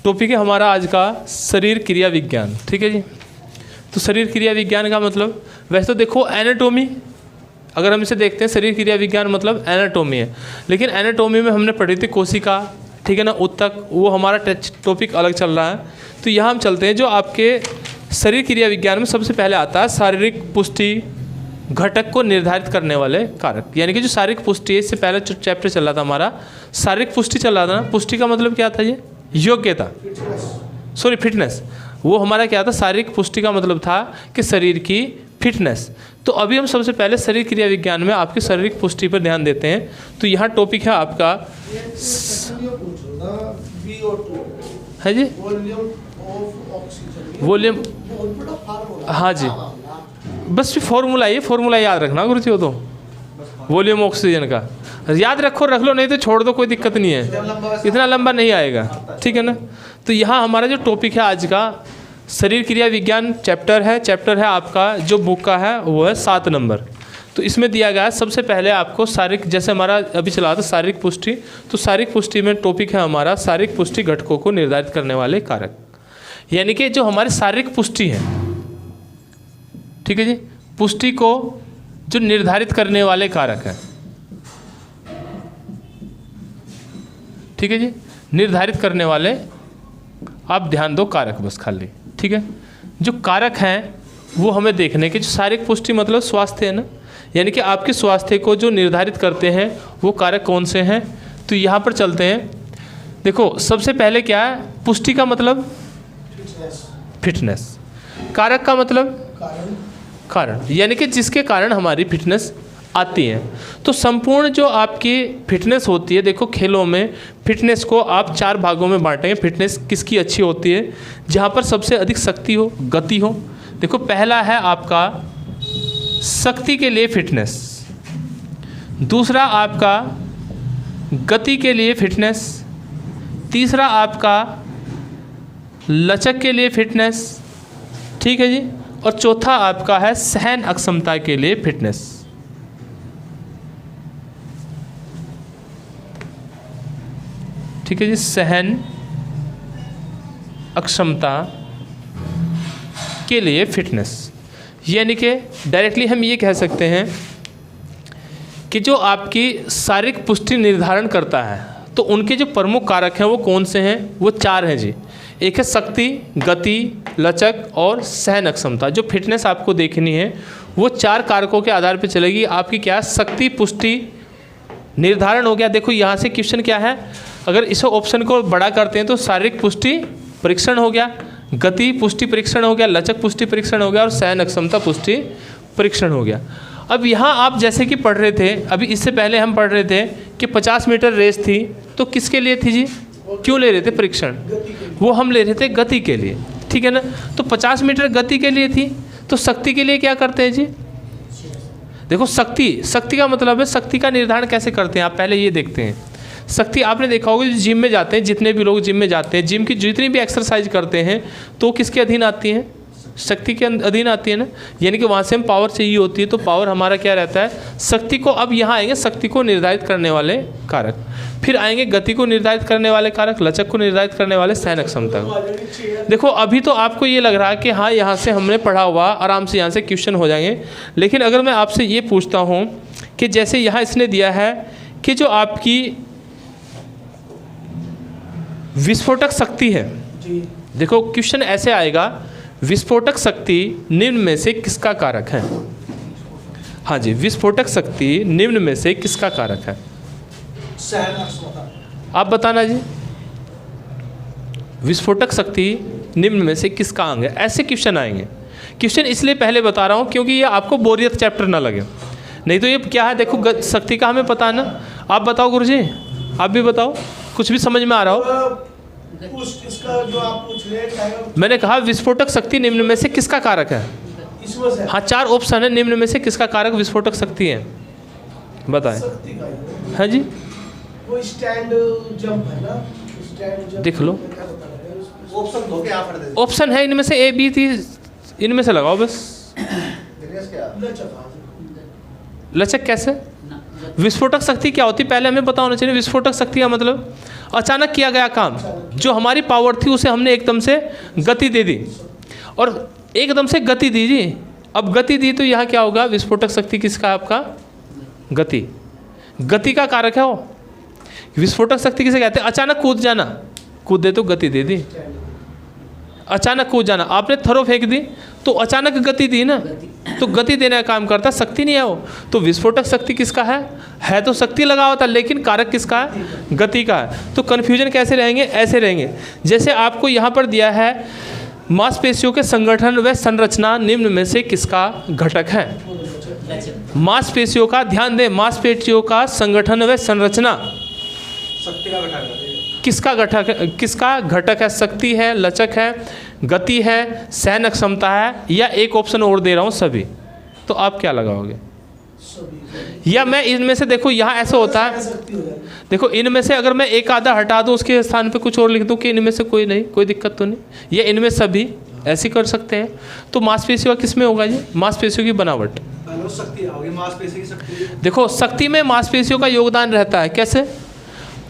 Topic है हमारा आज का शरीर क्रिया विज्ञान। ठीक है जी। तो शरीर क्रिया विज्ञान का मतलब, वैसे तो देखो एनाटोमी, अगर हम इसे देखते हैं शरीर क्रिया विज्ञान मतलब एनाटोमी है, लेकिन एनाटोमी में हमने पढ़ी थी कोशिका, ठीक है ना, उत्तक, वो हमारा टॉपिक अलग चल रहा है। तो यहाँ हम चलते हैं जो आपके शरीर क्रिया विज्ञान में सबसे पहले आता है शारीरिक पुष्टि घटक को निर्धारित करने वाले कारक, यानी कि जो शारीरिक पुष्टि है, इससे पहले जो चैप्टर चल रहा था हमारा शारीरिक पुष्टि चल रहा था ना, पुष्टि का मतलब क्या था, ये योग्यता, सॉरी फिटनेस, वो हमारा क्या था, शारीरिक पुष्टि का मतलब था कि शरीर की फिटनेस। तो अभी हम सबसे पहले शरीर क्रिया विज्ञान में आपकी शारीरिक पुष्टि पर ध्यान देते हैं। तो यहाँ टॉपिक है आपका है जी वॉल्यूम, हाँ जी, बस भी फॉर्मूला याद रखना गुरु जी, हो तो वॉल्यूम ऑक्सीजन का याद रखो, रख लो, नहीं तो छोड़ दो, कोई दिक्कत नहीं है, इतना लंबा नहीं आएगा, ठीक है ना। तो यहाँ हमारा जो टॉपिक है आज का शरीर क्रिया विज्ञान चैप्टर है आपका जो बुक का है वो है 7 नंबर। तो इसमें दिया गया है सबसे पहले आपको शारीरिक, जैसे हमारा अभी चला था शारीरिक पुष्टि, तो शारीरिक पुष्टि में टॉपिक है हमारा शारीरिक पुष्टि घटकों को निर्धारित करने वाले कारक, यानी कि जो हमारे शारीरिक पुष्टि है, ठीक है जी, पुष्टि को जो निर्धारित करने वाले कारक हैं, ठीक है जी, निर्धारित करने वाले, आप ध्यान दो कारक बस खाली, ठीक है। जो कारक हैं वो हमें देखने के, जो शारीरिक पुष्टि मतलब स्वास्थ्य है ना, यानी कि आपके स्वास्थ्य को जो निर्धारित करते हैं वो कारक कौन से हैं। तो यहाँ पर चलते हैं, देखो सबसे पहले क्या है, पुष्टि का मतलब फिटनेस, कारक का मतलब कारण, यानी कि जिसके कारण हमारी फिटनेस आती है। तो संपूर्ण जो आपकी फिटनेस होती है, देखो खेलों में फिटनेस को आप 4 भागों में बांटेंगे। फिटनेस किसकी अच्छी होती है, जहाँ पर सबसे अधिक शक्ति हो, गति हो। देखो पहला है आपका शक्ति के लिए फिटनेस, दूसरा आपका गति के लिए फिटनेस, तीसरा आपका लचक के लिए फिटनेस, ठीक है जी, और चौथा आपका है सहन अक्षमता के लिए फिटनेस। ठीक है जी, सहन अक्षमता के लिए फिटनेस, यानी कि डायरेक्टली हम ये कह सकते हैं कि जो आपकी शारीरिक पुष्टि निर्धारण करता है, तो उनके जो प्रमुख कारक हैं वो कौन से हैं, वो 4 हैं जी। एक है शक्ति, गति, लचक और सहन अक्षमता। जो फिटनेस आपको देखनी है वो 4 कारकों के आधार पर चलेगी। आपकी क्या, शक्ति पुष्टि निर्धारण हो गया। देखो यहाँ से क्वेश्चन क्या है, अगर इस ऑप्शन को बड़ा करते हैं तो शारीरिक पुष्टि परीक्षण हो गया, गति पुष्टि परीक्षण हो गया, लचक पुष्टि परीक्षण हो गया और सहन अक्षमता पुष्टि परीक्षण हो गया। अब यहाँ आप जैसे कि पढ़ रहे थे, अभी इससे पहले हम पढ़ रहे थे कि 50 मीटर रेस थी, तो किसके लिए थी जी, क्यों ले रहे थे परीक्षण, वो हम ले रहे थे गति के लिए, ठीक है ना। तो 50 मीटर गति के लिए थी, तो शक्ति के लिए क्या करते हैं जी, देखो शक्ति का मतलब है, शक्ति का निर्धारण कैसे करते हैं आप पहले ये देखते हैं। शक्ति आपने देखा होगा, जो जिम में जाते हैं, जितने भी लोग जिम में जाते हैं, जिम की जितनी भी एक्सरसाइज करते हैं तो किसके अधीन आती हैं, शक्ति के अधीन आती है ना, यानी कि वहाँ से हम पावर चाहिए होती है, तो पावर हमारा क्या रहता है, शक्ति को। अब यहाँ आएंगे शक्ति को निर्धारित करने वाले कारक, फिर आएंगे गति को निर्धारित करने वाले कारक, लचक को निर्धारित करने वाले, सहन अक्षमता को। देखो अभी तो आपको ये लग रहा है कि हाँ यहाँ से हमने पढ़ा हुआ, आराम से यहाँ से क्वेश्चन हो जाएंगे, लेकिन अगर मैं आपसे ये पूछता हूँ कि जैसे यहाँ इसने दिया है कि जो आपकी विस्फोटक शक्ति है, देखो क्वेश्चन ऐसे आएगा, विस्फोटक शक्ति निम्न में से किसका कारक है। हाँ जी, विस्फोटक शक्ति निम्न में से किसका कारक है, आप बताना जी। विस्फोटक शक्ति निम्न में से किसका अंग है, ऐसे क्वेश्चन आएंगे। क्वेश्चन इसलिए पहले बता रहा हूँ क्योंकि ये आपको बोरियत चैप्टर ना लगे, नहीं तो ये क्या है, देखो शक्ति का हमें पता है ना। आप बताओ गुरुजी, आप भी बताओ, कुछ भी समझ में आ रहा हो। इसका जो आप पूछ रहे हैं, मैंने कहा विस्फोटक शक्ति निम्न में से किसका कारक है, इसमें से हाँ 4 ऑप्शन है, निम्न में से किसका कारक विस्फोटक शक्ति है, बताएं। हाँ जी, वो स्टैंड जंप है ना, स्टैंड जंप देख लो, ऑप्शन दो, क्या पढ़ दे, ऑप्शन है इनमें से A B थी, इनमें से लगाओ बस। लचक कैसे, विस्फोटक शक्ति क्या होती है पहले हमें पता होना चाहिए। विस्फोटक शक्ति का मतलब अचानक किया गया काम, जो हमारी पावर थी उसे हमने एकदम से गति दे दी, और एकदम से गति दी जी। अब गति दी तो यहाँ क्या होगा, विस्फोटक शक्ति किसका है आपका, गति, गति का कारक है वो। विस्फोटक शक्ति किसे कहते हैं, अचानक कूद जाना, कूद दे तो गति दे दी, अचानक कूद जाना, आपने थरो फेंक दी तो अचानक गति दी ना, तो गति देने का काम करता, शक्ति नहीं है वो। तो विस्फोटक शक्ति किसका है तो शक्ति लगा होता, लेकिन कारक किसका है, गति का है। तो कन्फ्यूजन कैसे रहेंगे, ऐसे रहेंगे जैसे आपको यहाँ पर दिया है मांसपेशियों के संगठन व संरचना निम्न में से किसका घटक है। मांसपेशियों का ध्यान दें, मांसपेशियों का संगठन व संरचना शक्ति का घटक है, किसका घटक है, किसका घटक है, शक्ति है, लचक है, गति है, सहन क्षमता है, या एक ऑप्शन और दे रहा हूँ सभी। तो आप क्या लगाओगे, या मैं इनमें से, देखो यहाँ ऐसा होता है, देखो इनमें से अगर मैं एक आधा हटा दूँ उसके स्थान पे कुछ और लिख दूँ कि इनमें से कोई नहीं, कोई दिक्कत तो नहीं, या इनमें सभी, ऐसे कर सकते हैं। तो मांसपेशियों का किस में होगा जी, मांसपेशियों की बनावट, शक्ति होगी, मांसपेशी की शक्ति। देखो शक्ति में मांसपेशियों का योगदान रहता है, कैसे,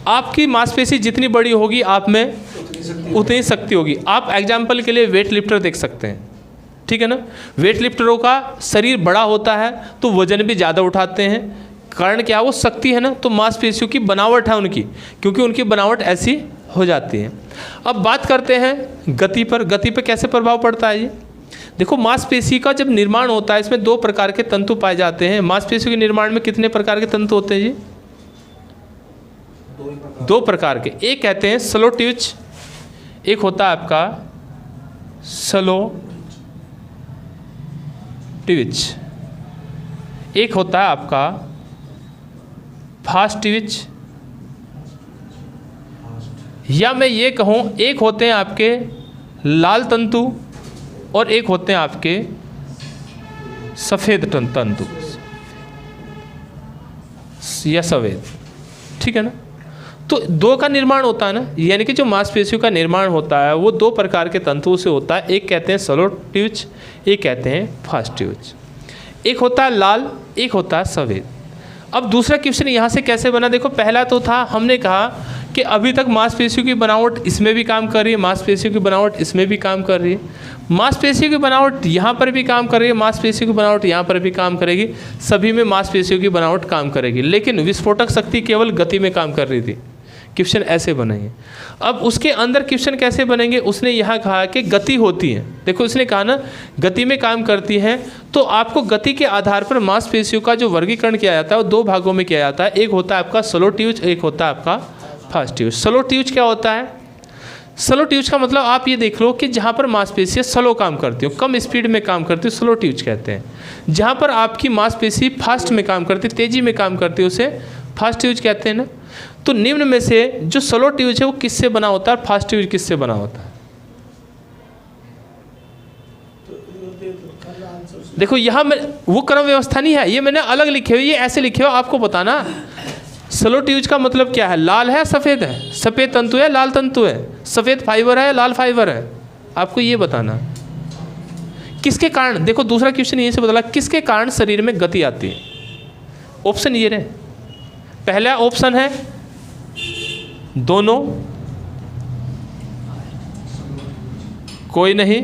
आपकी मांसपेशी जितनी बड़ी होगी आप में उतनी शक्ति होगी। आप एग्जाम्पल के लिए वेट लिफ्टर देख सकते हैं, ठीक है ना, वेट लिफ्टरों का शरीर बड़ा होता है तो वजन भी ज़्यादा उठाते हैं, कारण क्या, वो शक्ति है ना, तो मांसपेशियों की बनावट है उनकी, क्योंकि उनकी बनावट ऐसी हो जाती है। अब बात करते हैं गति पर, गति पर कैसे प्रभाव पड़ता है ये। देखो मांसपेशी का जब निर्माण होता है, इसमें 2 प्रकार के तंतु पाए जाते हैं। मांसपेशियों के निर्माण में कितने प्रकार के तंतु होते हैं जी, 2 प्रकार के। एक कहते हैं स्लो ट्यूच, एक होता है आपका स्लो ट्यूच, एक होता है आपका फास्ट ट्यूच, या मैं ये कहूँ एक होते हैं आपके लाल तंतु और एक होते हैं आपके सफ़ेद तंतु या सफ़ेद, ठीक है ना। तो 2 का निर्माण होता है ना, यानी कि जो मांसपेशियों का निर्माण होता है वो 2 प्रकार के तंतुओं से होता है। एक कहते हैं स्लो ट्यूच, एक कहते हैं फास्ट ट्यूच। एक होता है लाल, एक होता है सफ़ेद। अब दूसरा क्वेश्चन यहाँ से कैसे बना, देखो पहला तो था, हमने कहा कि अभी तक मांसपेशियों की बनावट इसमें भी काम कर रही है, मांसपेशियों की बनावट इसमें भी काम कर रही है, मांसपेशियों की बनावट यहाँ पर भी काम कर रही है, मांसपेशियों की बनावट यहाँ पर भी काम करेगी, सभी में मांसपेशियों की बनावट काम करेगी, लेकिन विस्फोटक शक्ति केवल गति में काम कर रही थी। क्वेश्चन ऐसे बनेंगे। अब उसके अंदर क्वेश्चन कैसे बनेंगे, उसने यहाँ कहा कि गति होती है, देखो उसने कहा ना गति में काम करती है, तो आपको गति के आधार पर मांसपेशियों का जो वर्गीकरण किया जाता है वो 2 भागों में किया जाता है। एक होता है आपका स्लो ट्यूच, एक होता है आपका फास्ट ट्यूच। स्लो ट्यूच क्या होता है, स्लो ट्यूच का मतलब आप ये देख लो कि जहाँ पर मांसपेशियाँ स्लो काम करती हो, कम स्पीड में काम करती हो, स्लो ट्यूच कहते हैं। जहाँ पर आपकी मांसपेशी फास्ट में काम करती, तेज़ी में काम करती है, उसे फास्ट ट्यूच कहते हैं ना। तो निम्न में से जो स्लो ट्यूच है वो किससे बना होता है, फास्ट ट्यूच किससे बना होता है। देखो यहाँ में वो क्रम व्यवस्था नहीं है, ये मैंने अलग लिखे हुए, ये ऐसे लिखे हो, आपको बताना स्लो ट्यूच का मतलब क्या है, लाल है सफ़ेद है, सफ़ेद तंतु है लाल तंतु है, सफ़ेद फाइबर है लाल फाइबर है, आपको ये बताना किसके कारण। देखो दूसरा क्वेश्चन यहीं से बदला, किसके कारण शरीर में गति आती है। ऑप्शन ये रहे, पहला ऑप्शन है दोनों, कोई नहीं,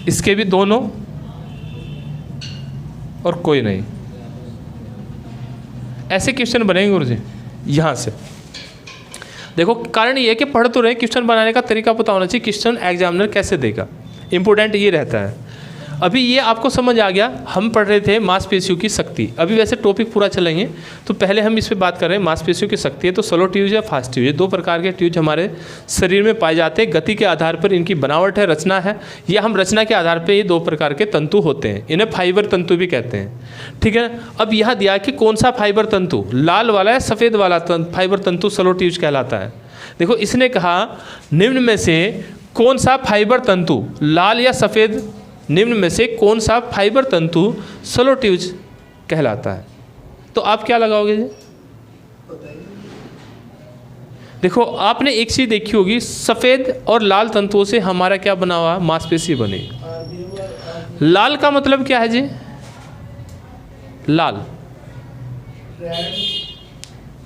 इसके भी दोनों, और कोई नहीं। ऐसे क्वेश्चन बनेंगे गुरुजी यहाँ से। देखो कारण ये है कि पढ़ तो रहे, क्वेश्चन बनाने का तरीका पता होना चाहिए, क्वेश्चन एग्जामिनर कैसे देगा, इंपॉर्टेंट ये रहता है। अभी ये आपको समझ आ गया, हम पढ़ रहे थे मांसपेशियों की शक्ति। अभी वैसे टॉपिक पूरा चलेंगे, तो पहले हम इस पे बात कर रहे हैं मांसपेशियों की शक्ति है। तो स्लो ट्यूज या फास्ट ट्यूज, ये 2 प्रकार के ट्यूज हमारे शरीर में पाए जाते हैं। गति के आधार पर इनकी बनावट है, रचना है, या हम रचना के आधार पर ये 2 प्रकार के तंतु होते हैं, इन्हें फाइबर तंतु भी कहते हैं, ठीक है। अब यहाँ दिया कि कौन सा फाइबर तंतु, लाल वाला या सफ़ेद वाला फाइबर तंतु स्लो ट्यूज कहलाता है। देखो इसने कहा निम्न में से कौन सा फाइबर तंतु, लाल या सफ़ेद, निम्न में से कौन सा फाइबर तंतु स्लो ट्यूज कहलाता है। तो आप क्या लगाओगे जी। देखो आपने एक चीज़ देखी होगी, सफ़ेद और लाल तंतुओं से हमारा क्या बना हुआ, मांसपेशी बनी। लाल का मतलब क्या है जी, लाल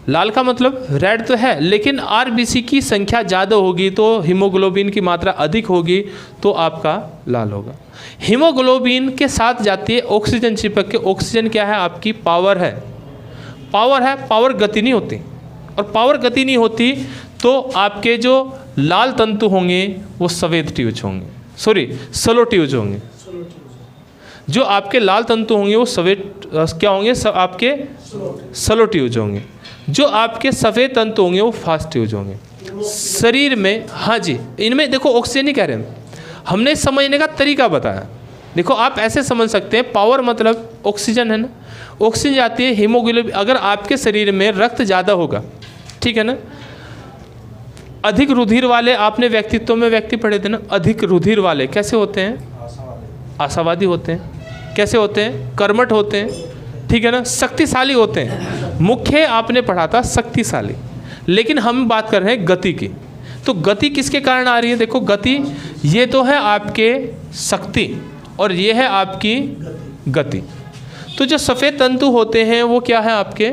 लाल का मतलब रेड तो है, लेकिन आरबीसी की संख्या ज़्यादा होगी तो हीमोग्लोबिन की मात्रा अधिक होगी तो आपका लाल होगा। हीमोग्लोबिन के साथ जाती है ऑक्सीजन चिपक के। ऑक्सीजन क्या है? आपकी पावर है। पावर है, पावर गति नहीं होती, और पावर गति नहीं होती तो आपके जो लाल तंतु होंगे वो सफ़ेद ट्यूज होंगे, सॉरी स्लो ट्यूज होंगे। जो आपके लाल तंतु होंगे वो सफ़ेद क्या होंगे? आपके स्लो ट्यूज होंगे। जो आपके सफ़ेद तंतु होंगे वो फास्ट ट्यूज होंगे। शरीर में, हाँ जी, इनमें देखो ऑक्सीजन नहीं कह रहे हैं, हमने समझने का तरीका बताया। देखो आप ऐसे समझ सकते हैं, पावर मतलब ऑक्सीजन है ना, ऑक्सीजन जाती है हीमोग्लोबिन। अगर आपके शरीर में रक्त ज़्यादा होगा, ठीक है ना, अधिक रुधिर वाले, आपने व्यक्तित्व में व्यक्ति पढ़े थे ना, अधिक रुधिर वाले कैसे होते हैं? आशावादी होते हैं। कैसे होते हैं? कर्मठ होते हैं, ठीक है ना, शक्तिशाली होते हैं। मुख्य आपने पढ़ा था शक्तिशाली, लेकिन हम बात कर रहे हैं गति की। तो गति किसके कारण आ रही है? देखो गति, ये तो है आपके शक्ति और ये है आपकी गति। तो जो सफ़ेद तंतु होते हैं वो क्या है? आपके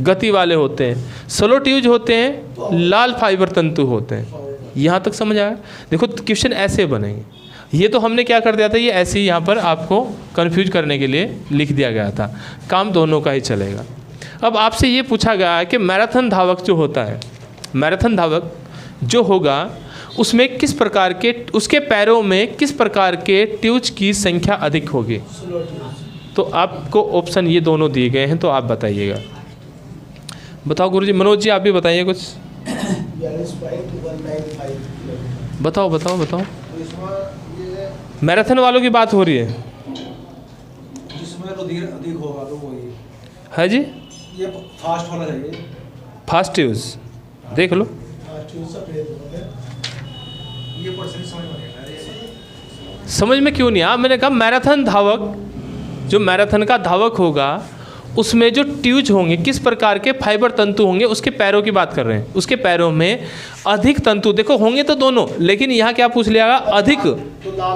गति वाले होते हैं। स्लो ट्यूज होते हैं, लाल फाइबर तंतु होते हैं। यहाँ तक समझ आया? देखो क्वेश्चन ऐसे बनेंगे। ये तो हमने क्या कर दिया था, ये ऐसे ही यहाँ पर आपको कंफ्यूज करने के लिए लिख दिया गया था। काम दोनों का ही चलेगा। अब आपसे ये पूछा गया है कि मैराथन धावक जो होता है, मैराथन धावक जो होगा उसमें किस प्रकार के, उसके पैरों में किस प्रकार के ट्यूज की संख्या अधिक होगी? तो आपको ऑप्शन ये दोनों दिए गए हैं, तो आप बताइएगा। बताओ गुरुजी, मनोज जी आप भी बताइए कुछ। 42.195 बताओ बताओ बताओ। मैराथन वालों की बात हो रही है, जिसमें रुधिर अधिक होगा तो वही है जी। ये फास्ट होना चाहिए, फास्ट ट्यूज देख लो। ये परसेंट समझ में नहीं आ रहा है। समझ में क्यों नहीं आया? मैंने कहा मैराथन धावक, जो मैराथन का धावक होगा उसमें जो ट्यूज होंगे, किस प्रकार के फाइबर तंतु होंगे, उसके पैरों की बात कर रहे हैं। उसके पैरों में अधिक तंतु, देखो होंगे तो दोनों, लेकिन यहाँ क्या पूछ लिया? अधिक।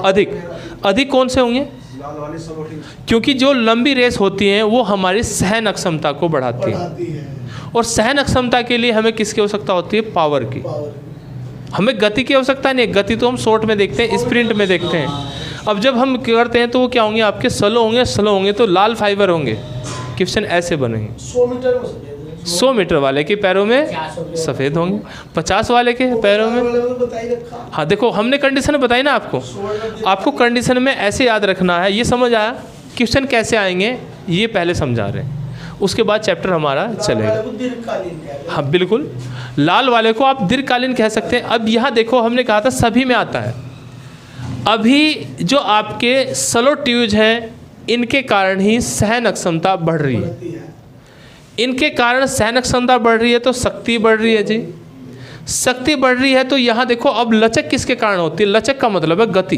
अधिक अधिक कौन से होंगे? लाल वाली सलोटी। क्योंकि जो लंबी रेस होती हैं वो हमारी सहन क्षमता को बढ़ाती है, और सहन क्षमता के लिए हमें किसकी आवश्यकता होती है? पावर की। हमें गति की आवश्यकता नहीं है। गति तो हम शॉर्ट में देखते हैं, स्प्रिंट में देखते हैं। अब जब हम करते हैं तो वो क्या होंगे? आपके स्लो होंगे। स्लो होंगे तो लाल फाइबर होंगे। क्वेश्चन ऐसे बनेंगे। 100 मीटर वाले के पैरों में सफ़ेद होंगे, 50 वाले के पैरों में, हाँ देखो हमने कंडीशन बताई ना आपको। आपको कंडीशन में ऐसे याद रखना है। ये समझ आया? क्वेश्चन कैसे आएंगे ये पहले समझा रहे हैं, उसके बाद चैप्टर हमारा चलेगा। हाँ बिल्कुल, लाल वाले को आप दीर्घकालीन कह सकते हैं। अब यहाँ देखो हमने कहा था सभी में आता है। अभी जो आपके स्लो ट्यूज है इनके कारण ही सहन क्षमता बढ़ रही है। इनके कारण सहन क्षमता बढ़ रही है तो शक्ति बढ़ रही है जी। शक्ति बढ़ रही है तो यहाँ देखो अब लचक किसके कारण होती है? लचक का मतलब है गति।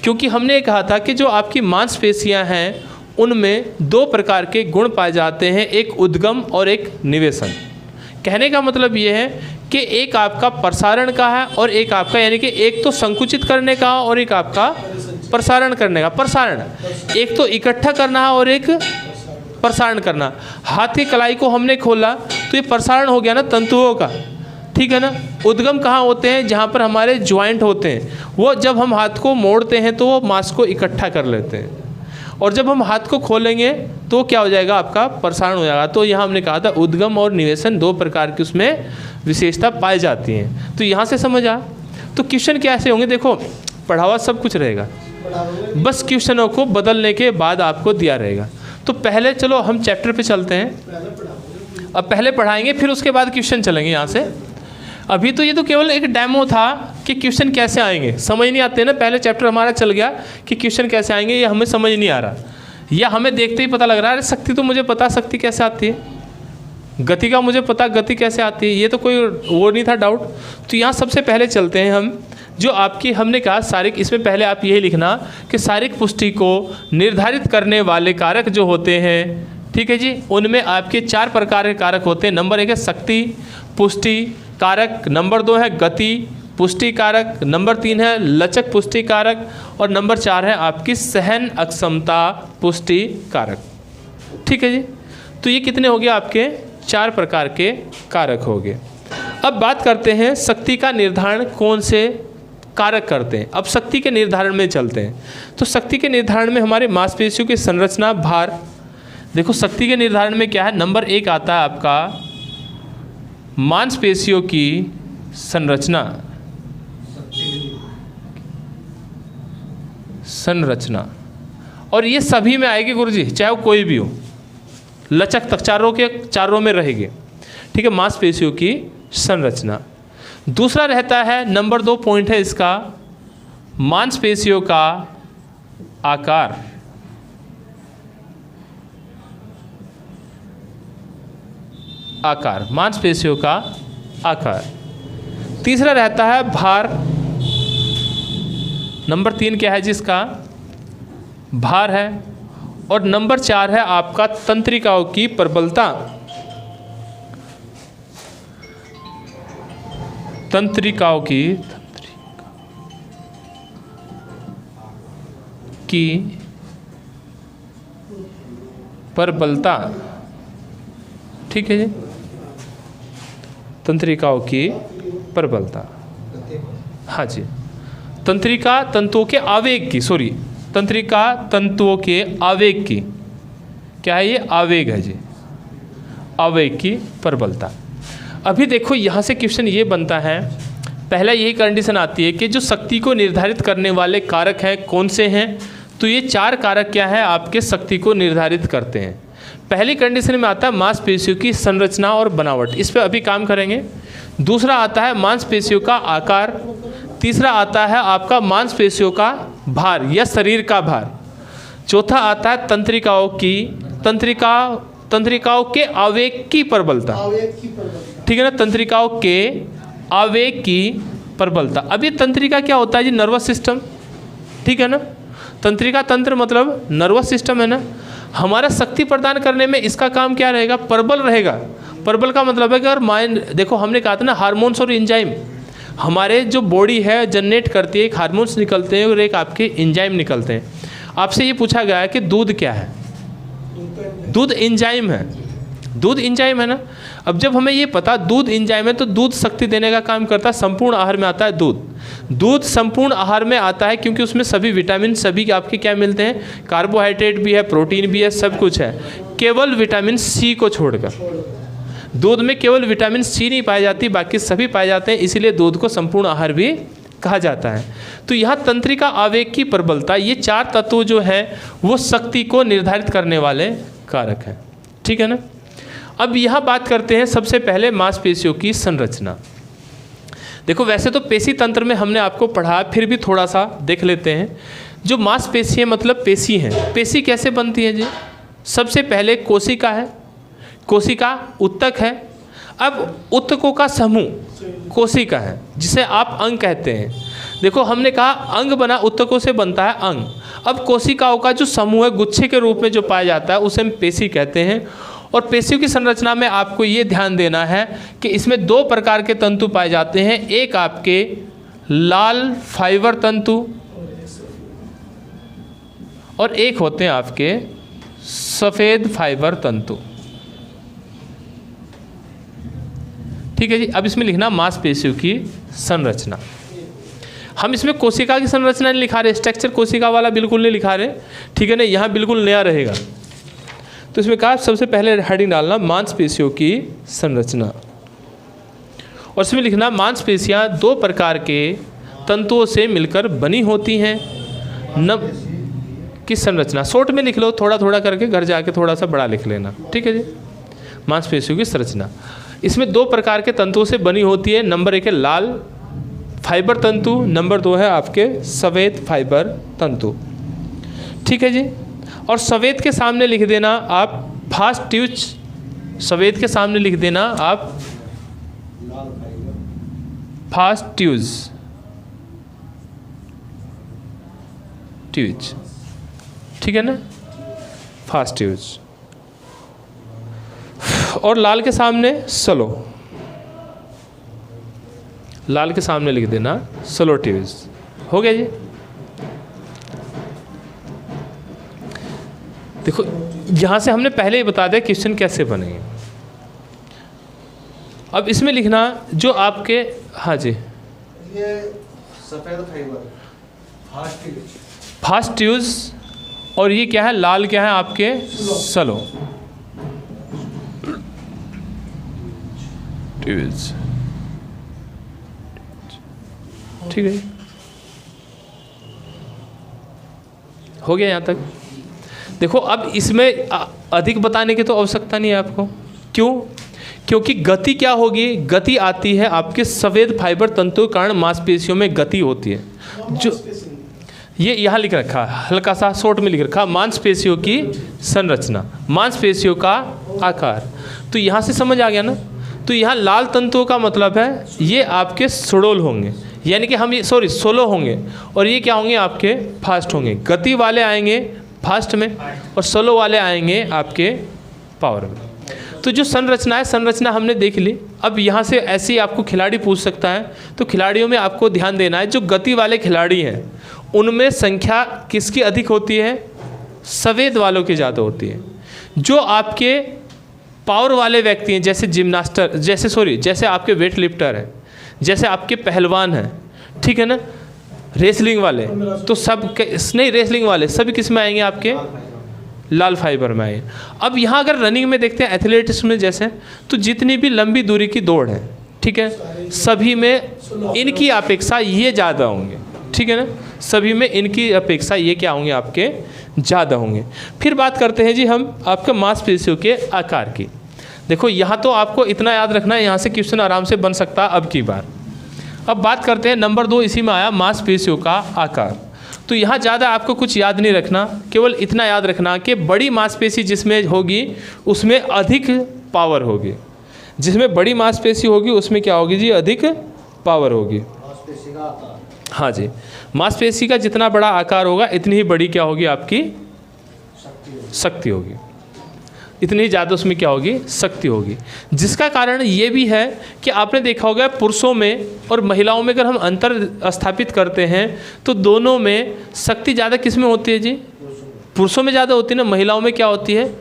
क्योंकि हमने ये कहा था कि जो आपकी मांसपेशियाँ हैं उनमें 2 प्रकार के गुण पाए जाते हैं, एक उद्गम और एक निवेशन। कहने का मतलब ये है कि एक आपका प्रसारण का है और एक आपका, यानी कि एक तो संकुचित करने का और एक आपका प्रसारण करने का। प्रसारण एक तो इकट्ठा करना है और एक प्रसारण करना। हाथ की कलाई को हमने खोला तो ये प्रसारण हो गया ना तंतुओं का, ठीक है ना। उद्गम कहाँ होते हैं? जहाँ पर हमारे ज्वाइंट होते हैं, वो जब हम हाथ को मोड़ते हैं तो वो मांस को इकट्ठा कर लेते हैं, और जब हम हाथ को खोलेंगे तो क्या हो जाएगा? आपका प्रसारण हो जाएगा। तो यहाँ हमने कहा था उद्गम और निवेशन 2 प्रकार की उसमें विशेषता पाई जाती हैं। तो यहाँ से समझ आ। तो क्वेश्चन कैसे होंगे? देखो पढ़ा हुआ सब कुछ रहेगा, बस क्वेश्चनों को बदलने के बाद आपको दिया रहेगा। तो पहले चलो हम चैप्टर पे चलते हैं। अब पहले पढ़ाएंगे फिर उसके बाद क्वेश्चन चलेंगे यहाँ से। अभी तो ये तो केवल एक डेमो था कि क्वेश्चन कैसे आएंगे, समझ नहीं आते ना। पहले चैप्टर हमारा चल गया कि क्वेश्चन कैसे आएंगे, ये हमें समझ नहीं आ रहा, या हमें देखते ही पता लग रहा है। अरे शक्ति तो मुझे पता, शक्ति कैसे आती है, गति का मुझे पता, गति कैसे आती है, ये तो कोई वो नहीं था डाउट। तो यहाँ सबसे पहले चलते हैं हम, जो आपकी हमने कहा शारीरिक, इसमें पहले आप यही लिखना कि शारीरिक पुष्टि को निर्धारित करने वाले कारक जो होते हैं, ठीक है जी, उनमें आपके 4 प्रकार के कारक होते हैं। नंबर 1 है शक्ति पुष्टि कारक, नंबर 2 है गति पुष्टि कारक, नंबर 3 है लचक पुष्टि कारक, और नंबर 4 है आपकी सहन अक्षमता पुष्टि कारक। ठीक है जी। तो ये कितने हो गए आपके? 4 प्रकार के कारक हो गए। अब बात करते हैं शक्ति का निर्धारण कौन से कारक करते हैं। अब शक्ति के निर्धारण में चलते हैं। तो शक्ति के निर्धारण में हमारे मांसपेशियों की संरचना, भार। देखो शक्ति के निर्धारण में क्या है, नंबर 1 आता है आपका मांसपेशियों की संरचना, और ये सभी में आएगी गुरुजी, चाहे वो कोई भी हो, लचक तक चारों में रहेगी। ठीक है, मांसपेशियों की संरचना। दूसरा रहता है, नंबर 2 पॉइंट है इसका, मांसपेशियों का आकार। मांसपेशियों का आकार। तीसरा रहता है भार। नंबर 3 क्या है जिसका, भार है। और नंबर 4 है आपका तंत्रिकाओं की प्रबलता। तंत्रिकाओं की प्रबलता। ठीक है जी, तंत्रिकाओं की प्रबलता। हाँ जी, तंत्रिका तंतुओं के आवेग की, तंत्रिका तंतुओं के आवेग की, क्या है ये, आवेग है जी, आवेग की प्रबलता। अभी देखो यहाँ से क्वेश्चन ये बनता है, पहला यही कंडीशन आती है कि जो शक्ति को निर्धारित करने वाले कारक हैं कौन से हैं। तो ये 4 कारक क्या है आपके शक्ति को निर्धारित करते हैं। पहली कंडीशन में आता है मांसपेशियों की संरचना और बनावट, इस पर अभी काम करेंगे। दूसरा आता है मांसपेशियों का आकार। तीसरा आता है आपका मांसपेशियों का भार या शरीर का भार। चौथा आता है तंत्रिकाओं के आवेग की प्रबलता। ठीक है ना, तंत्रिकाओं के आवेग की प्रबलता। अब ये तंत्रिका क्या होता है जी, नर्वस सिस्टम। ठीक है ना, तंत्रिका तंत्र मतलब नर्वस सिस्टम है ना। हमारा शक्ति प्रदान करने में इसका काम क्या रहेगा, प्रबल रहेगा। प्रबल का मतलब है कि अगर माइंड, देखो हमने कहा था ना हार्मोन्स और एंजाइम, हमारे जो बॉडी है जनरेट करती है, एक हार्मोन्स निकलते हैं और एक आपके एंजाइम निकलते हैं। आपसे ये पूछा गया है कि दूध क्या है, दूध एंजाइम है, दूध एंजाइम है ना। अब जब हमें ये पता दूध एंजाइम है तो दूध शक्ति देने का काम करता है। संपूर्ण आहार में आता है दूध संपूर्ण आहार में आता है क्योंकि उसमें सभी विटामिन सभी आपके क्या मिलते हैं, कार्बोहाइड्रेट भी है, प्रोटीन भी है, सब कुछ है, केवल विटामिन सी को छोड़कर। दूध में केवल विटामिन सी नहीं पाई जाती, बाकी सभी पाए जाते हैं, इसीलिए दूध को संपूर्ण आहार भी कहा जाता है। तो यहाँ तंत्रिका आवेग की प्रबलता, ये 4 तत्व जो हैं वो शक्ति को निर्धारित करने वाले कारक हैं। ठीक है ना। अब यहाँ बात करते हैं सबसे पहले मांसपेशियों की संरचना। देखो वैसे तो पेशी तंत्र में हमने आपको पढ़ा, फिर भी थोड़ा सा देख लेते हैं। जो मांसपेशी है मतलब पेशी हैं, पेशी कैसे बनती है जी। सबसे पहले कोशिका है, कोशिका उत्तक है। अब उत्तकों का समूह कोशिका है जिसे आप अंग कहते हैं। देखो हमने कहा अंग बना, उत्तकों से बनता है अंग। अब कोशिकाओं का जो समूह है गुच्छे के रूप में जो पाया जाता है उसे हम पेशी कहते हैं। और पेशियों की संरचना में आपको ये ध्यान देना है कि इसमें 2 प्रकार के तंतु पाए जाते हैं। एक आपके लाल फाइबर तंतु और एक होते हैं आपके सफ़ेद फाइबर तंतु। ठीक है जी। अब इसमें लिखना मांसपेशियों की संरचना। हम इसमें कोशिका की संरचना नहीं लिखा रहे, स्ट्रक्चर कोशिका वाला बिल्कुल नहीं लिखा रहे। ठीक है ना, यहाँ बिल्कुल नया रहेगा। तो इसमें कहा सबसे पहले हेडिंग डालना मांसपेशियों की संरचना, और इसमें लिखना मांसपेशियाँ 2 प्रकार के तंतुओं से मिलकर बनी होती हैं। की संरचना शॉर्ट में लिख लो, थोड़ा थोड़ा करके घर जाके थोड़ा सा बड़ा लिख लेना। ठीक है जी। मांसपेशियों की संरचना इसमें 2 प्रकार के तंतुओं से बनी होती है। नंबर 1 है लाल फाइबर तंतु, नंबर 2 है आपके सफ़ेद फाइबर तंतु। ठीक है जी। और सफ़ेद के सामने लिख देना आप फास्ट ट्यूज, सफ़ेद के सामने लिख देना आप फास्ट ट्यूज, ट्यूज। ठीक है ना, फास्ट ट्यूज। और लाल के सामने स्लो, लाल के सामने लिख देना स्लो ट्यूज। हो गया जी। देखो यहाँ से हमने पहले ही बता दिया क्वेश्चन कैसे बनेंगे। अब इसमें लिखना जो आपके, हाँ जी, ये सफेद फाइबर फास्ट ट्यूज, और ये क्या है, लाल क्या है आपके, सलो ट्यूज। ठीक है, हो गया यहाँ तक। देखो अब इसमें अधिक बताने की तो आवश्यकता नहीं है आपको। क्यों? क्योंकि गति क्या होगी, गति आती है आपके सफ़ेद फाइबर तंतुओं के कारण मांसपेशियों में गति होती है। जो ये यहाँ लिख रखा है, हल्का सा शॉर्ट में लिख रखा, मांसपेशियों की संरचना, मांसपेशियों का आकार। तो यहाँ से समझ आ गया ना। तो यहाँ लाल तंतुओं का मतलब है ये आपके सुडोल होंगे, यानी कि हम ये सोलो होंगे, और ये क्या होंगे आपके फास्ट होंगे। गति वाले आएंगे फास्ट में और सोलो वाले आएंगे आपके पावर में। तो जो संरचना है, संरचना हमने देख ली। अब यहाँ से ऐसे ही आपको खिलाड़ी पूछ सकता है, तो खिलाड़ियों में आपको ध्यान देना है, जो गति वाले खिलाड़ी हैं उनमें संख्या किसकी अधिक होती है, सफ़ेद वालों की ज़्यादा होती है। जो आपके पावर वाले व्यक्ति हैं, जैसे जिम्नास्टर, जैसे आपके वेट लिफ्टर हैं, जैसे आपके पहलवान हैं, ठीक है ना, रेसलिंग वाले, तो सब नहीं, रेसलिंग वाले सभी किस में आएंगे, आपके लाल फाइबर में आएंगे। अब यहाँ अगर रनिंग में देखते हैं, एथलेटिक्स में जैसे, तो जितनी भी लंबी दूरी की दौड़ है, ठीक है, सभी में इनकी अपेक्षा ये ज़्यादा होंगे, ठीक है ना, सभी में इनकी अपेक्षा ये क्या होंगे, आपके ज़्यादा होंगे। फिर बात करते हैं जी हम आपके मांसपेशियों के आकार की। देखो यहाँ तो आपको इतना याद रखना है, यहाँ से क्वेश्चन आराम से बन सकता है अब की बार। अब बात करते हैं नंबर 2, इसी में आया मांसपेशियों का आकार। तो यहाँ ज़्यादा आपको कुछ याद नहीं रखना, केवल इतना याद रखना कि बड़ी मांसपेशी जिसमें होगी उसमें अधिक पावर होगी, जिसमें बड़ी मांसपेशी होगी उसमें क्या होगी जी, अधिक पावर होगी। हाँ जी, मांसपेशी का जितना बड़ा आकार होगा इतनी ही बड़ी क्या होगी, आपकी शक्ति होगी, इतनी ज़्यादा उसमें क्या होगी, शक्ति होगी। जिसका कारण ये भी है कि आपने देखा होगा पुरुषों में और महिलाओं में अगर हम अंतर स्थापित करते हैं तो दोनों में शक्ति ज़्यादा किस में होती है जी, पुरुषों में ज़्यादा होती है ना, महिलाओं में क्या होती है,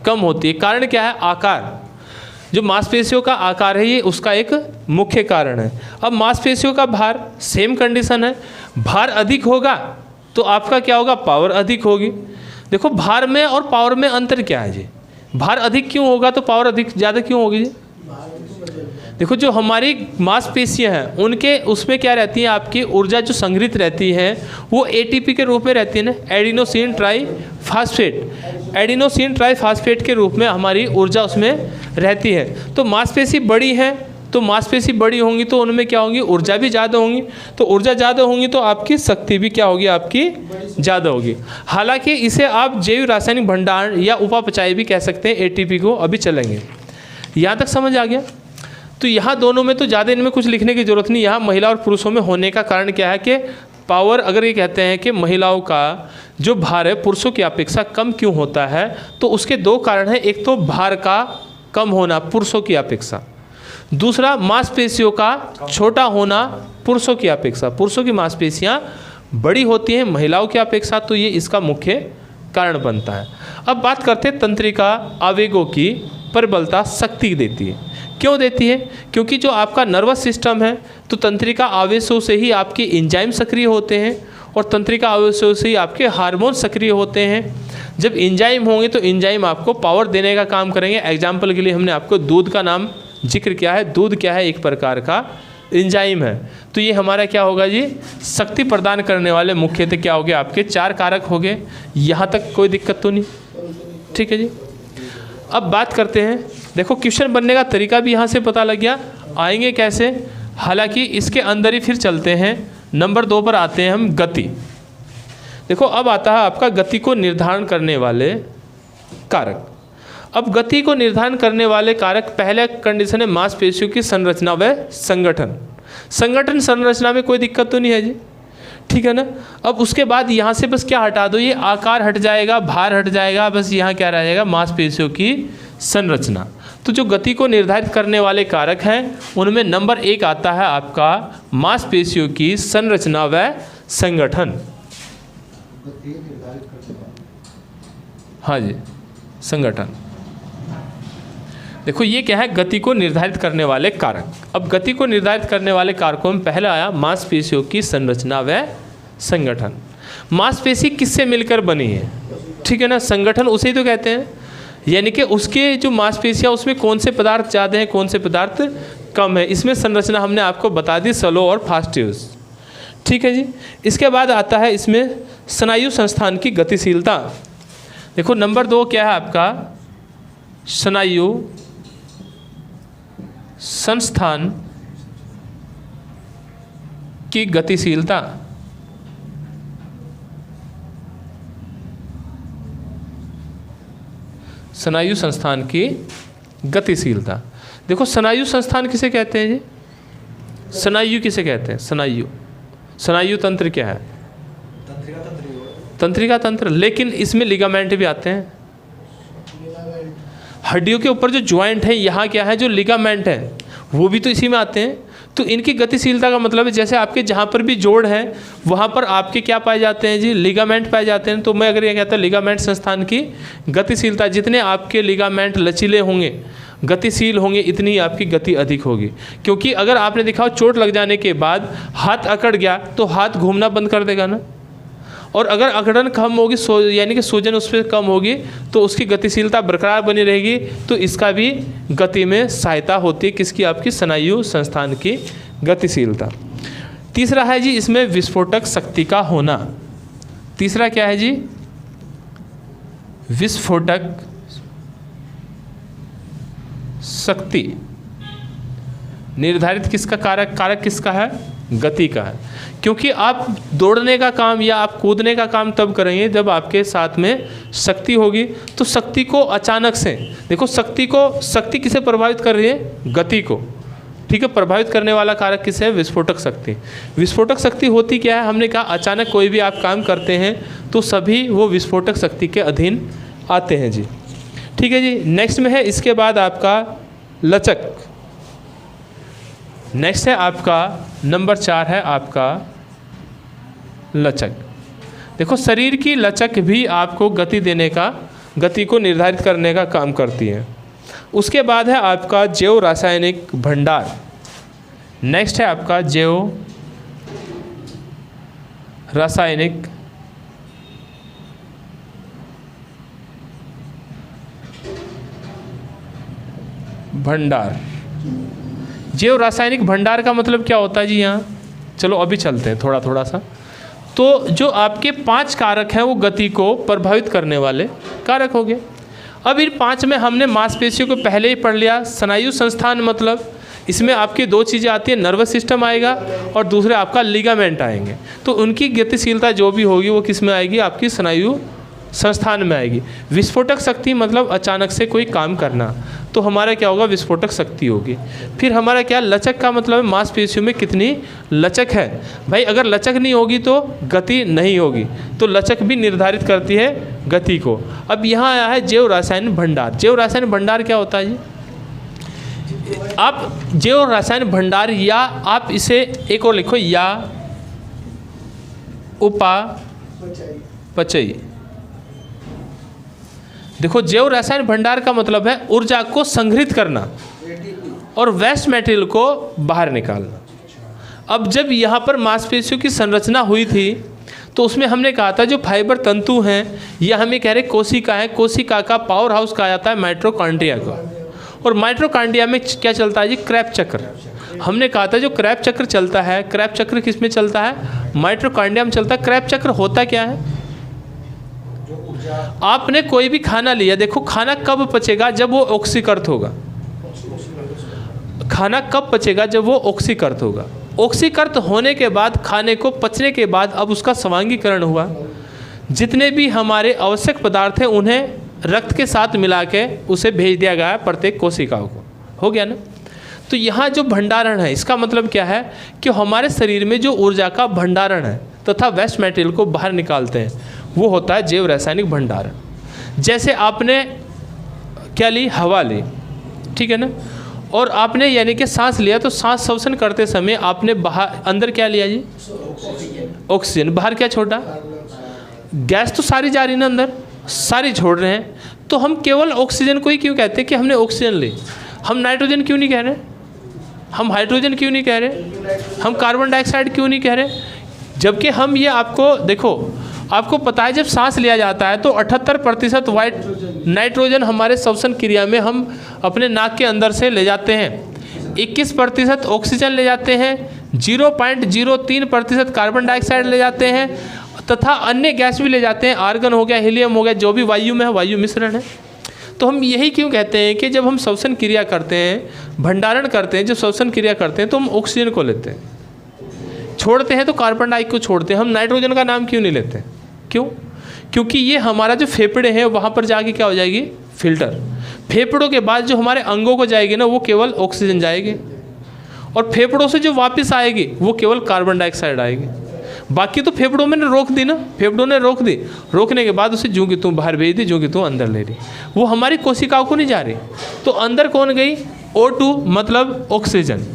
कम होती है। कारण क्या है, आकार, जो मांसपेशियों का आकार है ये उसका एक मुख्य कारण है। अब मांसपेशियों का भार, सेम कंडीशन है, भार अधिक होगा तो आपका क्या होगा, पावर अधिक होगी। देखो भार में और पावर में अंतर क्या है जी, भार अधिक क्यों होगा तो पावर अधिक ज़्यादा क्यों होगी जी। देखो जो हमारी मांसपेशियां हैं उनके उसमें क्या रहती है, आपकी ऊर्जा जो संग्रहित रहती है वो एटीपी के रूप में रहती है ना, एडिनोसिन ट्राईफास्फेट, एडिनोसिन ट्राईफास्फेट के रूप में हमारी ऊर्जा उसमें रहती है। तो मांसपेशी बड़ी है तो मांसपेशी बड़ी होंगी तो उनमें क्या होंगी, ऊर्जा भी ज़्यादा होंगी, तो ऊर्जा ज़्यादा होंगी तो आपकी शक्ति भी क्या होगी, आपकी ज़्यादा होगी। हालांकि इसे आप जैव रासायनिक भंडार या उपापचय भी कह सकते हैं, एटीपी को अभी चलेंगे। यहाँ तक समझ आ गया। तो यहाँ दोनों में तो ज़्यादा इनमें कुछ लिखने की ज़रूरत नहीं। यहाँ महिला और पुरुषों में होने का कारण क्या है कि पावर, अगर ये कहते हैं कि महिलाओं का जो भार है पुरुषों की अपेक्षा कम क्यों होता है, तो उसके दो कारण हैं। एक तो भार का कम होना पुरुषों की अपेक्षा, दूसरा मांसपेशियों का छोटा होना पुरुषों की अपेक्षा। पुरुषों की मांसपेशियाँ बड़ी होती हैं महिलाओं की अपेक्षा, तो ये इसका मुख्य कारण बनता है। अब बात करते हैं तंत्रिका आवेगों की प्रबलता शक्ति देती है। क्यों देती है? क्योंकि जो आपका नर्वस सिस्टम है तो तंत्रिका आवेशों से ही आपके एंजाइम सक्रिय होते हैं और तंत्रिका आवेशों से ही आपके हार्मोन सक्रिय होते हैं। जब एंजाइम होंगे तो एंजाइम आपको पावर देने का काम करेंगे। एग्जाम्पल के लिए हमने आपको दूध का नाम जिक्र किया है। दूध क्या है? एक प्रकार का एंजाइम है। तो ये हमारा क्या होगा जी, शक्ति प्रदान करने वाले मुख्यतः क्या हो गए, आपके 4 कारक हो गए। यहाँ तक कोई दिक्कत तो नहीं, ठीक है जी। अब बात करते हैं, देखो क्वेश्चन बनने का तरीका भी यहाँ से पता लग गया, आएंगे कैसे। हालांकि इसके अंदर ही फिर चलते हैं, नंबर 2 पर आते हैं हम, गति। देखो अब आता है आपका गति को निर्धारण करने वाले कारक। अब गति को निर्धारण करने वाले कारक, पहले कंडीशन है मांसपेशियों की संरचना व संगठन। संगठन संरचना में कोई दिक्कत तो नहीं है जी, ठीक है ना। अब उसके बाद यहाँ से बस क्या हटा दो, ये आकार हट जाएगा, भार हट जाएगा, बस यहाँ क्या रह जाएगा, मांसपेशियों की संरचना। तो जो गति को निर्धारित करने वाले कारक हैं उनमें नंबर 1 आता है आपका मांसपेशियों की संरचना व संगठन। हाँ जी, संगठन। देखो ये क्या है, गति को निर्धारित करने वाले कारक। अब गति को निर्धारित करने वाले कारकों में पहला आया मांसपेशियों की संरचना व संगठन। मांसपेशी किससे मिलकर बनी है, ठीक है ना, संगठन उसे ही तो कहते हैं, यानी कि उसके जो मांसपेशियाँ उसमें कौन से पदार्थ ज़्यादा हैं कौन से पदार्थ कम है, इसमें संरचना हमने आपको बता दी, स्लो और फास्ट यूज, ठीक है जी। इसके बाद आता है इसमें स्नायु संस्थान की गतिशीलता। देखो नंबर 2 क्या है आपका, स्नायु संस्थान की गतिशीलता। स्नायु संस्थान की गतिशीलता। देखो स्नायु संस्थान किसे कहते हैं जी, स्नायु किसे कहते हैं, स्नायु, स्नायु तंत्र क्या है, तंत्रिका तंत्र ही होगा। तंत्रिका तंत्र, लेकिन इसमें लिगामेंट भी आते हैं। हड्डियों के ऊपर जो ज्वाइंट है यहाँ क्या है, जो लिगामेंट है वो भी तो इसी में आते हैं। तो इनकी गतिशीलता का मतलब है जैसे आपके जहाँ पर भी जोड़ है वहाँ पर आपके क्या पाए जाते हैं जी, लिगामेंट पाए जाते हैं। तो मैं अगर ये कहता लिगामेंट संस्थान की गतिशीलता, जितने आपके लिगामेंट लचीले होंगे गतिशील होंगे इतनी आपकी गति अधिक होगी। क्योंकि अगर आपने देखा हो चोट लग जाने के बाद हाथ अकड़ गया तो हाथ घूमना बंद कर देगा ना, और अगर अकड़न कम होगी यानी कि सूजन उस पर कम होगी तो उसकी गतिशीलता बरकरार बनी रहेगी। तो इसका भी गति में सहायता होती है, किसकी, आपकी स्नायु संस्थान की गतिशीलता। तीसरा है जी इसमें विस्फोटक शक्ति का होना। तीसरा क्या है जी, विस्फोटक शक्ति। निर्धारित किसका कारक, कारक किसका है, गति का है। क्योंकि आप दौड़ने का काम या आप कूदने का काम तब करेंगे जब आपके साथ में शक्ति होगी। तो शक्ति को अचानक से, देखो शक्ति किसे प्रभावित कर रही है, गति को, ठीक है। प्रभावित करने वाला कारक किसे है, विस्फोटक शक्ति। विस्फोटक शक्ति होती क्या है, हमने कहा अचानक कोई भी आप काम करते हैं तो सभी वो विस्फोटक शक्ति के अधीन आते हैं जी, ठीक है जी। नेक्स्ट में है इसके बाद आपका लचक। नेक्स्ट है आपका नंबर 4 है आपका लचक। देखो शरीर की लचक भी आपको गति देने का, गति को निर्धारित करने का काम करती है। उसके बाद है आपका जैव रासायनिक भंडार। नेक्स्ट है आपका जैव रासायनिक भंडार। जैव रासायनिक भंडार का मतलब क्या होता है जी, यहाँ चलो अभी चलते हैं थोड़ा सा। तो जो आपके 5 कारक हैं वो गति को प्रभावित करने वाले कारक हो गए। अब इन 5 में हमने मांसपेशियों को पहले ही पढ़ लिया। स्नायु संस्थान मतलब इसमें आपकी 2 चीज़ें आती हैं, नर्वस सिस्टम आएगा और दूसरे आपका लिगामेंट आएंगे। तो उनकी गतिशीलता जो भी होगी वो किस में आएगी, आपकी स्नायु संस्थान में आएगी। विस्फोटक शक्ति मतलब अचानक से कोई काम करना, तो हमारा क्या होगा, विस्फोटक शक्ति होगी। फिर हमारा क्या, लचक का मतलब है मांसपेशियों में कितनी लचक है। भाई अगर लचक नहीं होगी तो गति नहीं होगी, तो लचक भी निर्धारित करती है गति को। अब यहाँ आया है जैव रासायनिक भंडार। जैव रासायनिक भंडार क्या होता है जी, आप जैव रासायनिक भंडार, या आप इसे एक और लिखो, या उपापचयी। देखो जैव रासायनिक भंडार का मतलब है ऊर्जा को संग्रहित करना और वेस्ट मटेरियल को बाहर निकालना। अब जब यहाँ पर मांसपेशियों की संरचना हुई थी तो उसमें हमने कहा था जो फाइबर तंतु हैं या हमें कह रहे कोशिका है, कोशिका का पावर हाउस कहा जाता है माइटोकॉन्ड्रिया को। और माइटोकॉन्ड्रिया में क्या चलता है जी, क्रैब चक्र। हमने कहा था जो क्रैब चक्र चलता है, क्रैब चक्र किस में चलता है, माइटोकॉन्ड्रिया में चलता है। क्रैब चक्र होता क्या है, आपने कोई भी खाना लिया, देखो खाना कब पचेगा, जब वो ऑक्सीकृत होगा। खाना कब पचेगा, जब वो ऑक्सीकृत होगा। ऑक्सीकृत होने के बाद, खाने को पचने के बाद अब उसका स्वांगीकरण हुआ। जितने भी हमारे आवश्यक पदार्थ हैं उन्हें रक्त के साथ मिला के उसे भेज दिया गया प्रत्येक कोशिकाओं को, हो गया ना। तो यहाँ जो भंडारण है इसका मतलब क्या है कि हमारे शरीर में जो ऊर्जा का भंडारण है तथा वेस्ट मटेरियल को बाहर निकालते हैं वो होता है जैव रासायनिक भंडारण। जैसे आपने क्या ली, हवा ली, ठीक है ना, और आपने यानी कि सांस लिया, तो सांस श्वसन करते समय आपने बाहर, अंदर क्या लिया जी, ऑक्सीजन, बाहर क्या छोड़ा, गैस तो सारी जा रही ना अंदर, सारी छोड़ रहे हैं। तो हम केवल ऑक्सीजन को ही क्यों कहते हैं कि हमने ऑक्सीजन ली? हम नाइट्रोजन क्यों नहीं कह रहे? हम हाइड्रोजन क्यों नहीं कह रहे? हम कार्बन डाइऑक्साइड क्यों नहीं कह रहे? जबकि हम ये आपको देखो, आपको पता है जब सांस लिया जाता है तो 78% वाइट नाइट्रोजन हमारे श्वसन क्रिया में हम अपने नाक के अंदर से ले जाते हैं, 21% ऑक्सीजन ले जाते हैं, 0.03% कार्बन डाइऑक्साइड ले जाते हैं तथा अन्य गैस भी ले जाते हैं, आर्गन हो गया, हीलियम हो गया, जो भी वायु में है, वायु मिश्रण है। तो हम यही क्यों कहते हैं कि जब हम श्वसन क्रिया करते हैं, भंडारण करते हैं, जब श्वसन क्रिया करते हैं तो हम ऑक्सीजन को लेते हैं, छोड़ते हैं तो कार्बन डाइऑक्साइड को छोड़ते हैं। हम नाइट्रोजन का नाम क्यों नहीं लेते? क्यों? क्योंकि ये हमारा जो फेफड़े हैं वहाँ पर जाके क्या हो जाएगी? फिल्टर। फेफड़ों के बाद जो हमारे अंगों को जाएगी ना, वो केवल ऑक्सीजन जाएगी, और फेफड़ों से जो वापस आएगी वो केवल कार्बन डाइऑक्साइड आएगी। बाकी तो फेफड़ों में ने रोक दी ना, फेफड़ों ने रोक दी, रोकने के बाद उसे जूं कि तू बाहर भेज दी, जूं कि तू अंदर ले रही, वो हमारी कोशिकाओं को नहीं जा रही। तो अंदर कौन गई? O2 मतलब ऑक्सीजन।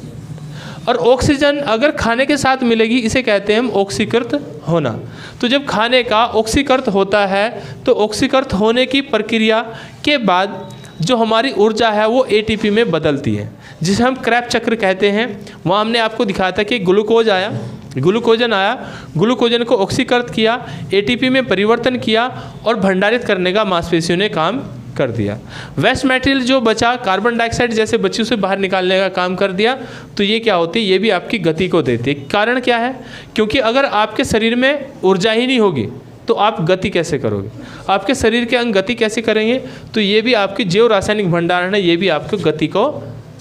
और ऑक्सीजन अगर खाने के साथ मिलेगी, इसे कहते हैं हम ऑक्सीकृत होना। तो जब खाने का ऑक्सीकृत होता है तो ऑक्सीकृत होने की प्रक्रिया के बाद जो हमारी ऊर्जा है वो ATP में बदलती है, जिसे हम क्रैब चक्र कहते हैं। वहाँ हमने आपको दिखाया था कि ग्लूकोज आया, ग्लूकोजन आया, ग्लूकोजन को ऑक्सीकृत किया, ATP में परिवर्तन किया और भंडारित करने का मांसपेशियों ने काम कर दिया। वेस्ट मटेरियल जो बचा, कार्बन डाइऑक्साइड जैसे बची, उसे बाहर निकालने का काम कर दिया। तो ये क्या होती है? ये भी आपकी गति को देती है। कारण क्या है? क्योंकि अगर आपके शरीर में ऊर्जा ही नहीं होगी तो आप गति कैसे करोगे? आपके शरीर के अंग गति कैसे करेंगे? तो ये भी आपकी जैव रासायनिक भंडारण है, ये भी आपको गति को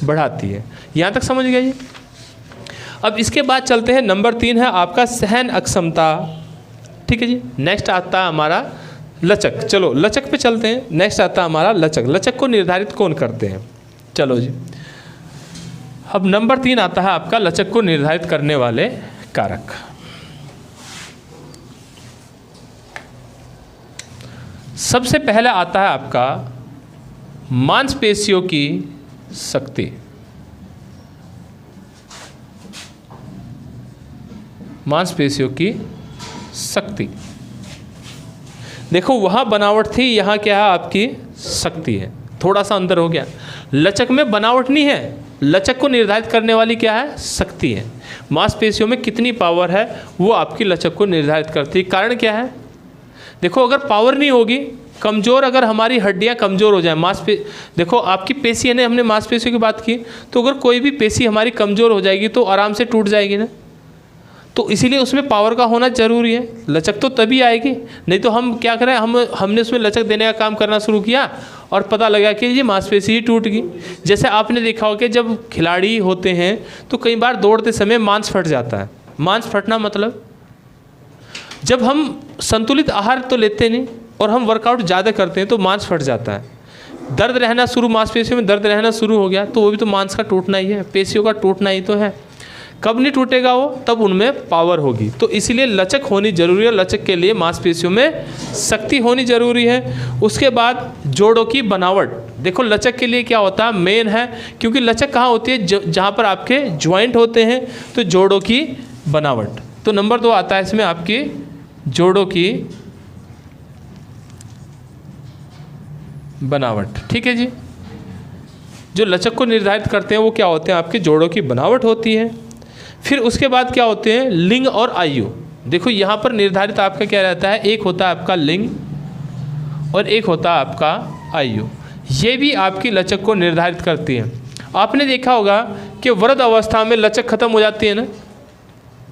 बढ़ाती है। यहाँ तक समझ गए जी? अब इसके बाद चलते हैं, नंबर 3 है आपका सहन अक्षमता। ठीक है जी। नेक्स्ट आता है हमारा लचक। चलो लचक पे चलते हैं। नेक्स्ट आता है हमारा लचक। लचक को निर्धारित कौन करते हैं? चलो जी, अब नंबर 3 आता है आपका लचक को निर्धारित करने वाले कारक। सबसे पहले आता है आपका मांसपेशियों की शक्ति। मांसपेशियों की शक्ति, देखो वहाँ बनावट थी, यहाँ क्या है? आपकी शक्ति है। थोड़ा सा अंदर हो गया। लचक में बनावट नहीं है, लचक को निर्धारित करने वाली क्या है? शक्ति है। मांसपेशियों में कितनी पावर है वो आपकी लचक को निर्धारित करती है। कारण क्या है? देखो अगर पावर नहीं होगी, कमज़ोर, अगर हमारी हड्डियां कमज़ोर हो जाए, देखो आपकी पेशी है ना, हमने मांसपेशियों की बात की, तो अगर कोई भी पेशी हमारी कमज़ोर हो जाएगी तो आराम से टूट जाएगी ना। तो इसीलिए उसमें पावर का होना ज़रूरी है। लचक तो तभी आएगी, नहीं तो हम क्या करें, हमने उसमें लचक देने का काम करना शुरू किया और पता लगा कि ये मांसपेशी ही टूट गई। जैसे आपने देखा हो कि जब खिलाड़ी होते हैं तो कई बार दौड़ते समय मांस फट जाता है। मांस फटना मतलब जब हम संतुलित आहार तो लेते नहीं और हम वर्कआउट ज़्यादा करते हैं तो मांस फट जाता है। दर्द रहना शुरू, मांसपेशियों में दर्द रहना शुरू हो गया तो वो भी तो मांस का टूटना ही है, पेशियों का टूटना ही तो है। कब नहीं टूटेगा वो? तब उनमें पावर होगी। तो इसीलिए लचक होनी जरूरी है। लचक के लिए मांसपेशियों में शक्ति होनी जरूरी है। उसके बाद जोड़ों की बनावट। देखो लचक के लिए क्या होता है? मेन है, क्योंकि लचक कहाँ होती है? जहाँ पर आपके ज्वाइंट होते हैं, तो जोड़ों की बनावट। तो नंबर 2 आता है इसमें आपकी जोड़ों की बनावट। ठीक है जी। जो लचक को निर्धारित करते हैं वो क्या होते हैं? आपके जोड़ों की बनावट होती है। फिर उसके बाद क्या होते हैं? लिंग और आयु। देखो यहाँ पर निर्धारित आपका क्या रहता है? एक होता है आपका लिंग और एक होता है आपका आयु। ये भी आपकी लचक को निर्धारित करती है। आपने देखा होगा कि वृद्ध अवस्था में लचक खत्म हो जाती है ना,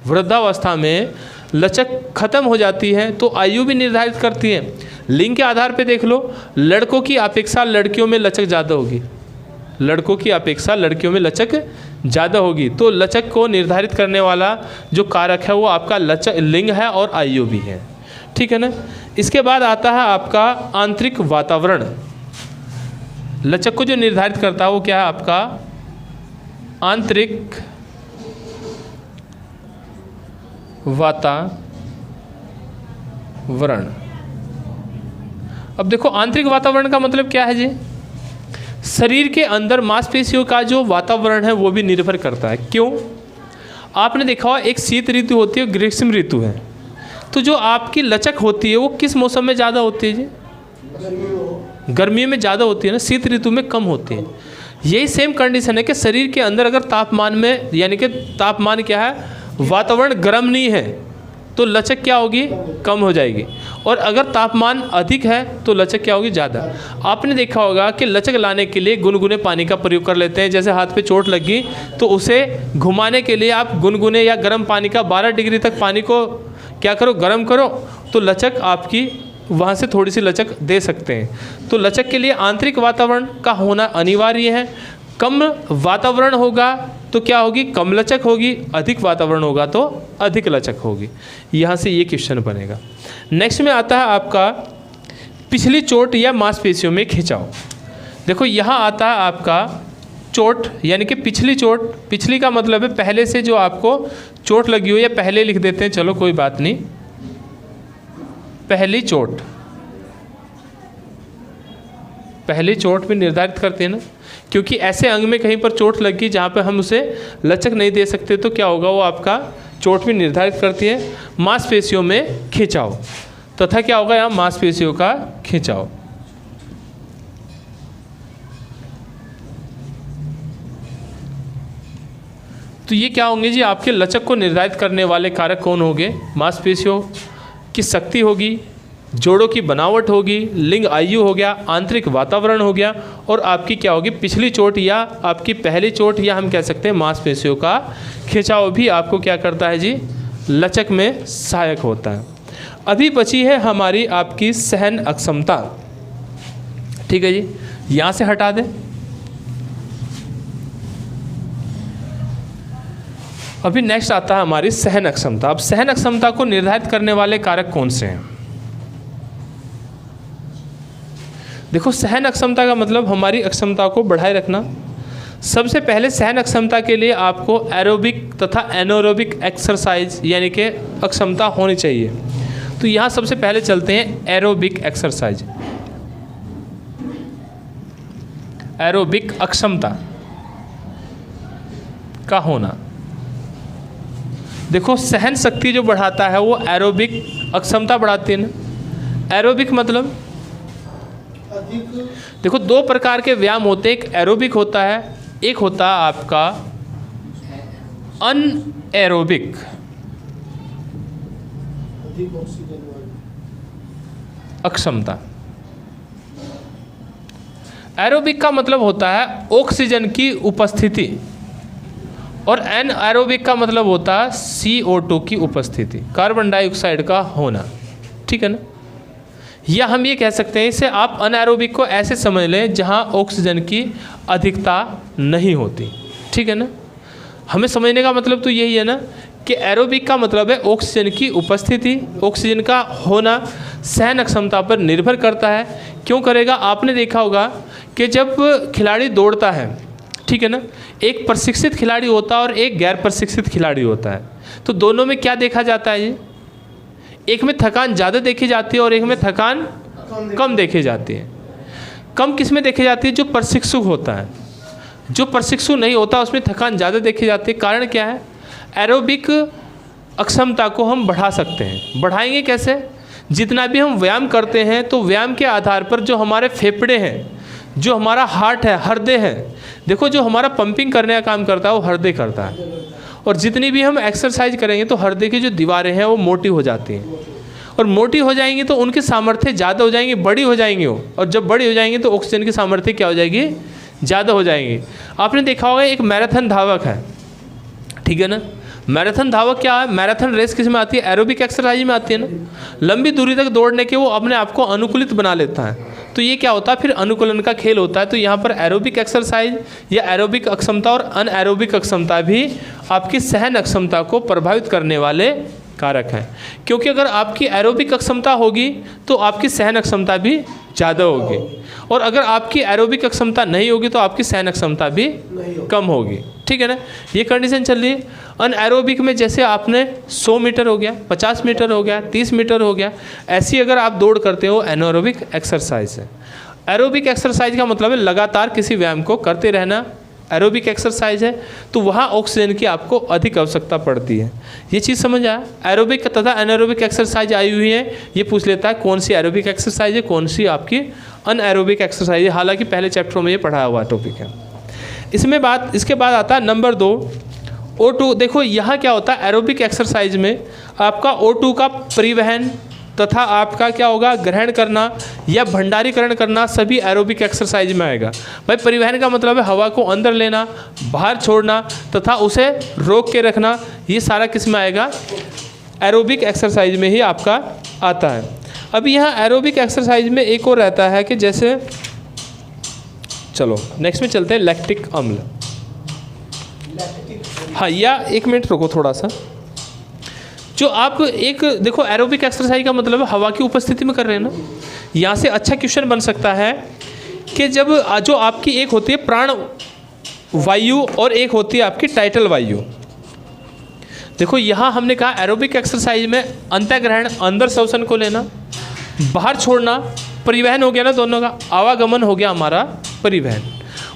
वृद्धावस्था में लचक खत्म हो जाती है। तो आयु भी निर्धारित करती है। लिंग के आधार पे देख लो, लड़कों की अपेक्षा लड़कियों में लचक ज़्यादा होगी, लड़कों की अपेक्षा लड़कियों में लचक ज़्यादा होगी। तो लचक को निर्धारित करने वाला जो कारक है वो आपका लचक लिंग है और आयु भी है। ठीक है ना। इसके बाद आता है आपका आंतरिक वातावरण। लचक को जो निर्धारित करता है वो क्या है? आपका आंतरिक वातावरण। अब देखो आंतरिक वातावरण का मतलब क्या है जी? शरीर के अंदर मांसपेशियों का जो वातावरण है वो भी निर्भर करता है। क्यों? आपने देखा होगा एक शीत ऋतु होती है, ग्रीष्म ऋतु है। तो जो आपकी लचक होती है वो किस मौसम में ज़्यादा होती है जी? गर्मियों में ज़्यादा होती है ना, शीत ऋतु में कम होती है। यही सेम कंडीशन है कि शरीर के अंदर अगर तापमान में, यानी कि तापमान क्या है, वातावरण गर्म नहीं है तो लचक क्या होगी, कम हो जाएगी। और अगर तापमान अधिक है तो लचक क्या होगी, ज़्यादा। आपने देखा होगा कि लचक लाने के लिए गुनगुने पानी का प्रयोग कर लेते हैं। जैसे हाथ पे चोट लगी तो उसे घुमाने के लिए आप गुनगुने या गर्म पानी का 12 डिग्री तक पानी को क्या करो, गर्म करो, तो लचक आपकी वहाँ से थोड़ी सी लचक दे सकते हैं। तो लचक के लिए आंतरिक वातावरण का होना अनिवार्य है। कम वातावरण होगा तो क्या होगी, कम लचक होगी, अधिक वातावरण होगा तो अधिक लचक होगी। यहाँ से ये क्वेश्चन बनेगा। नेक्स्ट में आता है आपका पिछली चोट या मांसपेशियों में खिंचाव। देखो यहाँ आता है आपका चोट, यानी कि पिछली चोट। पिछली का मतलब है पहले से जो आपको चोट लगी हो, या पहले लिख देते हैं, चलो कोई बात नहीं, पहली चोट। पहली चोट भी निर्धारित करते हैं ना, क्योंकि ऐसे अंग में कहीं पर चोट लगी जहाँ पे हम उसे लचक नहीं दे सकते तो क्या होगा, वो आपका चोट भी निर्धारित करती है। मांसपेशियों में खिंचाव तथा क्या होगा, यहाँ मांसपेशियों का खिंचाव। तो ये क्या होंगे जी, आपके लचक को निर्धारित करने वाले कारक कौन होंगे, मांसपेशियों की शक्ति होगी, जोड़ों की बनावट होगी, लिंग आयु हो गया, आंतरिक वातावरण हो गया, और आपकी क्या होगी, पिछली चोट या आपकी पहली चोट, या हम कह सकते हैं मांसपेशियों का खिंचाव भी आपको क्या करता है जी, लचक में सहायक होता है। अभी बची है हमारी आपकी सहन अक्षमता। ठीक है जी, यहाँ से हटा दें। अभी नेक्स्ट आता है हमारी सहन अक्षमता। अब सहन अक्षमता को निर्धारित करने वाले कारक कौन से हैं। देखो, सहन अक्षमता का मतलब हमारी अक्षमता को बढ़ाए रखना। सबसे पहले सहन अक्षमता के लिए आपको एरोबिक तथा एनारोबिक एक्सरसाइज यानी कि अक्षमता होनी चाहिए। तो यहाँ सबसे पहले चलते हैं एरोबिक एक्सरसाइज। एरोबिक अक्षमता का होना, देखो सहन शक्ति जो बढ़ाता है वो एरोबिक अक्षमता बढ़ाती है ना। एरोबिक मतलब देखो दो प्रकार के व्यायाम होते हैं, एक एरोबिक होता है, एक होता है आपका अनएरोबिक। अक्षमता, एरोबिक का मतलब होता है ऑक्सीजन की उपस्थिति, और एनएरोबिक का मतलब होता है CO2 की उपस्थिति, कार्बन डाइऑक्साइड का होना। ठीक है ना, या हम ये कह सकते हैं, इसे आप अनएरोबिक को ऐसे समझ लें जहाँ ऑक्सीजन की अधिकता नहीं होती। ठीक है ना, हमें समझने का मतलब तो यही है ना कि एरोबिक का मतलब है ऑक्सीजन की उपस्थिति, ऑक्सीजन का होना सहन क्षमता पर निर्भर करता है। क्यों करेगा, आपने देखा होगा कि जब खिलाड़ी दौड़ता है, ठीक है ना, एक प्रशिक्षित खिलाड़ी होता है और एक गैर प्रशिक्षित खिलाड़ी होता है, तो दोनों में क्या देखा जाता है, एक में थकान ज़्यादा देखी जाती है और एक में थकान कम देखी जाती है। कम किस में देखी जाती है, जो प्रशिक्षु होता है। जो प्रशिक्षु नहीं होता उसमें थकान ज़्यादा देखी जाती है। कारण क्या है, एरोबिक अक्षमता को हम बढ़ा सकते हैं। बढ़ाएंगे कैसे, जितना भी हम व्यायाम करते हैं तो व्यायाम के आधार पर जो हमारे फेफड़े हैं, जो हमारा हार्ट है, हृदय है, देखो जो हमारा पंपिंग करने का काम करता है वो हृदय करता है। और जितनी भी हम एक्सरसाइज करेंगे तो हृदय की जो दीवारें हैं वो मोटी हो जाती हैं, और मोटी हो जाएंगी तो उनकी सामर्थ्य ज़्यादा हो जाएंगी, बड़ी हो जाएंगी वो, और जब बड़ी हो जाएंगी तो ऑक्सीजन की सामर्थ्य क्या हो जाएगी, ज़्यादा हो जाएंगी। आपने देखा होगा एक मैराथन धावक है, ठीक है ना, मैराथन धावक क्या है, मैराथन रेस किस में आती है, एरोबिक एक्सरसाइज में आती है ना। लंबी दूरी तक दौड़ने के वो अपने आप को अनुकूलित बना लेता है, तो ये क्या होता है, फिर अनुकूलन का खेल होता है। तो यहाँ पर एरोबिक एक्सरसाइज या एरोबिक अक्षमता और अनएरोबिक अक्षमता भी आपकी सहन अक्षमता को प्रभावित करने वाले कारक हैं। क्योंकि अगर आपकी एरोबिक अक्षमता होगी तो आपकी सहन अक्षमता भी ज़्यादा होगी, और अगर आपकी एरोबिक अक्षमता नहीं होगी तो आपकी सहन अक्षमता भी कम होगी। ठीक है ना, ये कंडीशन चल रही है। अनएरोबिक में जैसे आपने 100 मीटर हो गया, 50 मीटर हो गया, 30 मीटर हो गया, ऐसी अगर आप दौड़ करते हो एनारोबिक एक्सरसाइज है। एरोबिक एक्सरसाइज का मतलब है लगातार किसी व्यायाम को करते रहना, एरोबिक एक्सरसाइज है, तो वहाँ ऑक्सीजन की आपको अधिक आवश्यकता पड़ती है। ये चीज़ समझ आया। एरोबिक तथा अनएरोबिक एक्सरसाइज आई हुई है, ये पूछ लेता है कौन सी एरोबिक एक्सरसाइज है, कौन सी आपकी अनएरोबिक एक्सरसाइज है। हालांकि पहले चैप्टर में ये पढ़ा हुआ टॉपिक है। इसके बाद आता है नंबर 2 O2। देखो यहाँ क्या होता है, एरोबिक एक्सरसाइज में आपका O2 का परिवहन तथा आपका क्या होगा, ग्रहण करना या भंडारीकरण करना, सभी एरोबिक एक्सरसाइज में आएगा। भाई परिवहन का मतलब है हवा को अंदर लेना, बाहर छोड़ना तथा उसे रोक के रखना, ये सारा किस में आएगा, एरोबिक एक्सरसाइज में ही आपका आता है। अभी यहाँ एरोबिक एक्सरसाइज में एक और रहता है कि जैसे, चलो नेक्स्ट में चलते हैं, लैक्टिक अम्ल। हाँ, या एक मिनट रुको थोड़ा सा। जो आप एक देखो, एरोबिक एक्सरसाइज का मतलब हवा की उपस्थिति में कर रहे हैं ना। यहाँ से अच्छा क्वेश्चन बन सकता है कि जब जो आपकी एक होती है प्राण वायु और एक होती है आपकी टाइटल वायु। देखो यहाँ हमने कहा एरोबिक एक्सरसाइज में अंतःग्रहण, अंदर श्वसन को लेना, बाहर छोड़ना, परिवहन हो गया ना, दोनों का आवागमन हो गया हमारा परिवहन।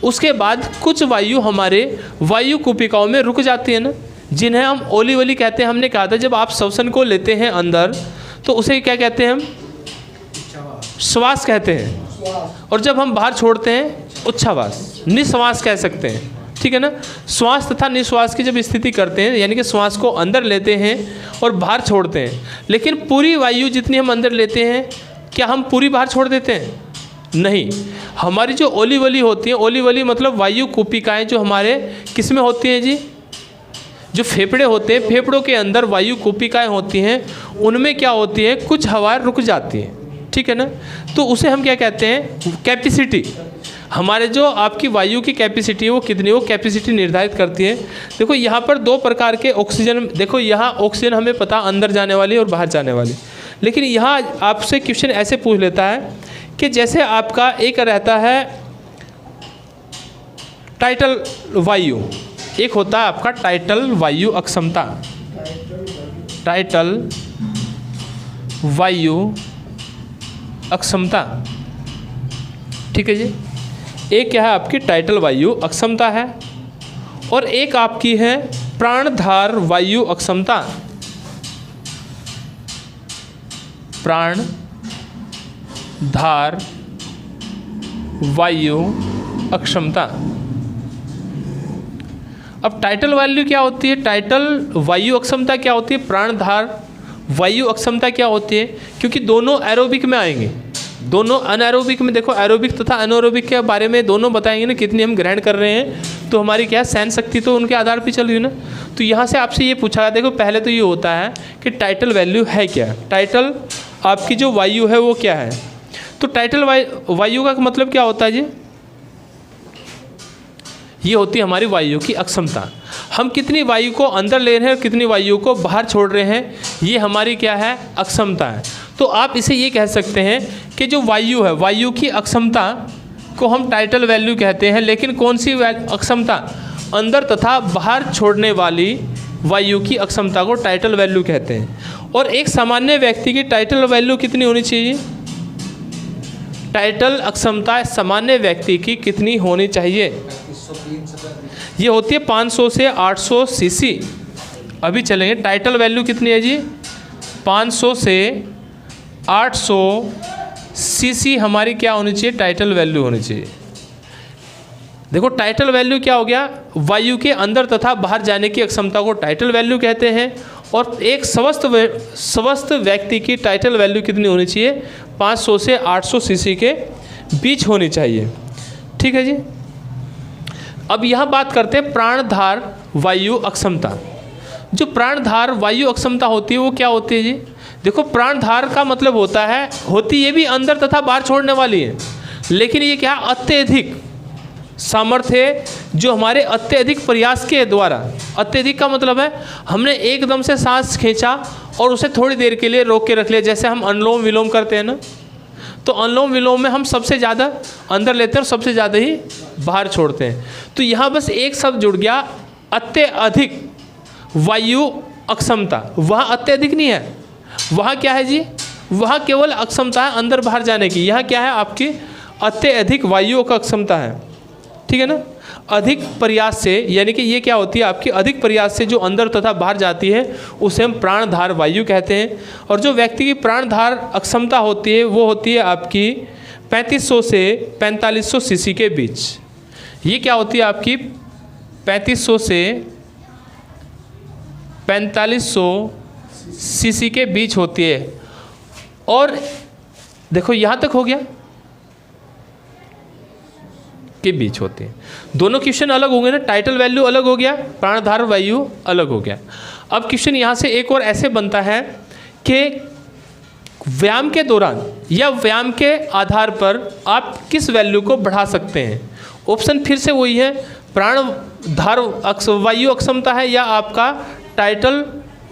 उसके बाद कुछ वायु हमारे वायु कूपिकाओं में रुक जाती है ना, जिन्हें हम ओली वली कहते हैं। हमने कहा था जब आप श्वसन को लेते हैं अंदर तो उसे क्या कहते हैं, हम श्वास कहते हैं, और जब हम बाहर छोड़ते हैं उच्छ्वास, निश्वास कह सकते हैं, ठीक है ना। श्वास तथा निश्वास की जब स्थिति करते हैं, यानी कि श्वास को अंदर लेते हैं और बाहर छोड़ते हैं। लेकिन पूरी वायु जितनी हम अंदर लेते हैं, क्या हम पूरी बाहर छोड़ देते हैं? नहीं। हमारी जो ओली वली होती है, ओली वली मतलब वायु कूपिकाएँ जो हमारे किस में होती हैं जी, जो फेफड़े होते हैं, फेफड़ों के अंदर वायु कूपिकाएँ होती हैं, उनमें क्या होती है, कुछ हवा रुक जाती है, ठीक है ना। तो उसे हम क्या कहते हैं, कैपेसिटी। हमारे जो आपकी वायु की कैपेसिटी है वो कितनी, वो कैपेसिटी निर्धारित करती है। देखो यहाँ पर 2 प्रकार के ऑक्सीजन, देखो यहाँ ऑक्सीजन हमें पता अंदर जाने वाली और बाहर जाने वाली। लेकिन यहाँ आपसे क्वेश्चन ऐसे पूछ लेता है कि जैसे आपका एक रहता है टाइटल वायु, एक होता है आपका टाइटल वायु अक्षमता, टाइटल वायु अक्षमता, ठीक है जी। एक क्या है आपकी टाइटल वायु अक्षमता है, और एक आपकी है प्राणधार वायु अक्षमता, प्राणधार वायु अक्षमता। अब टाइटल वायु क्या होती है, टाइटल वायु अक्षमता क्या होती है, प्राणधार वायु अक्षमता क्या होती है, क्योंकि दोनों एरोबिक में आएंगे, दोनों अनएरोबिक में। देखो एरोबिक तथा अनएरोबिक के बारे में दोनों बताएंगे ना, कितनी हम ग्रहण कर रहे हैं, तो हमारी क्या सहन शक्ति तो उनके आधार पर चल रही है ना। तो यहाँ से आपसे ये पूछा, देखो पहले तो ये होता है कि टाइटल वैल्यू है क्या, टाइटल आपकी जो वायु है वो क्या है। तो टाइटल वायु का मतलब क्या होता है जी, ये होती है हमारी वायु की अक्षमता। हम कितनी वायु को अंदर ले रहे हैं और कितनी वायु को बाहर छोड़ रहे हैं, ये हमारी क्या है, अक्षमता है। तो आप इसे ये कह सकते हैं कि जो वायु है, वायु की अक्षमता को हम टाइटल वैल्यू कहते हैं। लेकिन कौन सी अक्षमता, अंदर तथा बाहर छोड़ने वाली वायु की अक्षमता को टाइटल वैल्यू कहते हैं। और एक सामान्य व्यक्ति की टाइटल वैल्यू कितनी होनी चाहिए, टाइटल अक्षमता सामान्य व्यक्ति की कितनी होनी चाहिए, ये होती है 500 से 800 सीसी। अभी चलेंगे, टाइटल वैल्यू कितनी है जी, 500 से 800 सीसी हमारी क्या होनी चाहिए, टाइटल वैल्यू होनी चाहिए। देखो टाइटल वैल्यू क्या हो गया, वायु के अंदर तथा बाहर जाने की अक्षमता को टाइटल वैल्यू कहते हैं। और एक स्वस्थ व्यक्ति की टाइटल वैल्यू कितनी होनी चाहिए, 500 से 800 सीसी के बीच होनी चाहिए, ठीक है जी। अब यहाँ बात करते हैं प्राणधार वायु अक्षमता। जो प्राणधार वायु अक्षमता होती है वो क्या होती है जी, देखो प्राणधार का मतलब होता है, होती ये भी अंदर तथा बाहर छोड़ने वाली है, लेकिन ये क्या, अत्यधिक सामर्थ्य जो हमारे अत्यधिक प्रयास के द्वारा, अत्यधिक का मतलब है हमने एकदम से सांस खींचा और उसे थोड़ी देर के लिए रोक के रख लिया। जैसे हम अनुलोम विलोम करते हैं ना, तो अनुलोम विलोम में हम सबसे ज़्यादा अंदर लेते हैं और सबसे ज़्यादा ही बाहर छोड़ते हैं। तो यहाँ बस एक शब्द जुड़ गया, अत्यधिक वायु अक्षमता। वहाँ अत्यधिक नहीं है, वहाँ क्या है जी, वहाँ केवल अक्षमता है अंदर बाहर जाने की। यहाँ क्या है आपकी, अत्यधिक वायु का अक्षमता है, ठीक है ना। अधिक प्रयास से, यानी कि ये क्या होती है आपकी अधिक प्रयास से जो अंदर तथा बाहर जाती है उसे हम प्राणधार वायु कहते हैं। और जो व्यक्ति की प्राणधार अक्षमता होती है वो होती है आपकी 3500 से 4500 सीसी के बीच। ये क्या होती है आपकी 3500 से 4500 सीसी के बीच होती है। और देखो यहाँ तक हो गया के बीच होते हैं। दोनों क्वेश्चन अलग होंगे ना, टाइटल वैल्यू अलग हो गया, प्राणधार वायु अलग हो गया। अब क्वेश्चन यहाँ से एक और ऐसे बनता है कि व्यायाम के दौरान या व्यायाम के आधार पर आप किस वैल्यू को बढ़ा सकते हैं। ऑप्शन फिर से वही है, प्राणधार वायु अक्षमता है या आपका टाइटल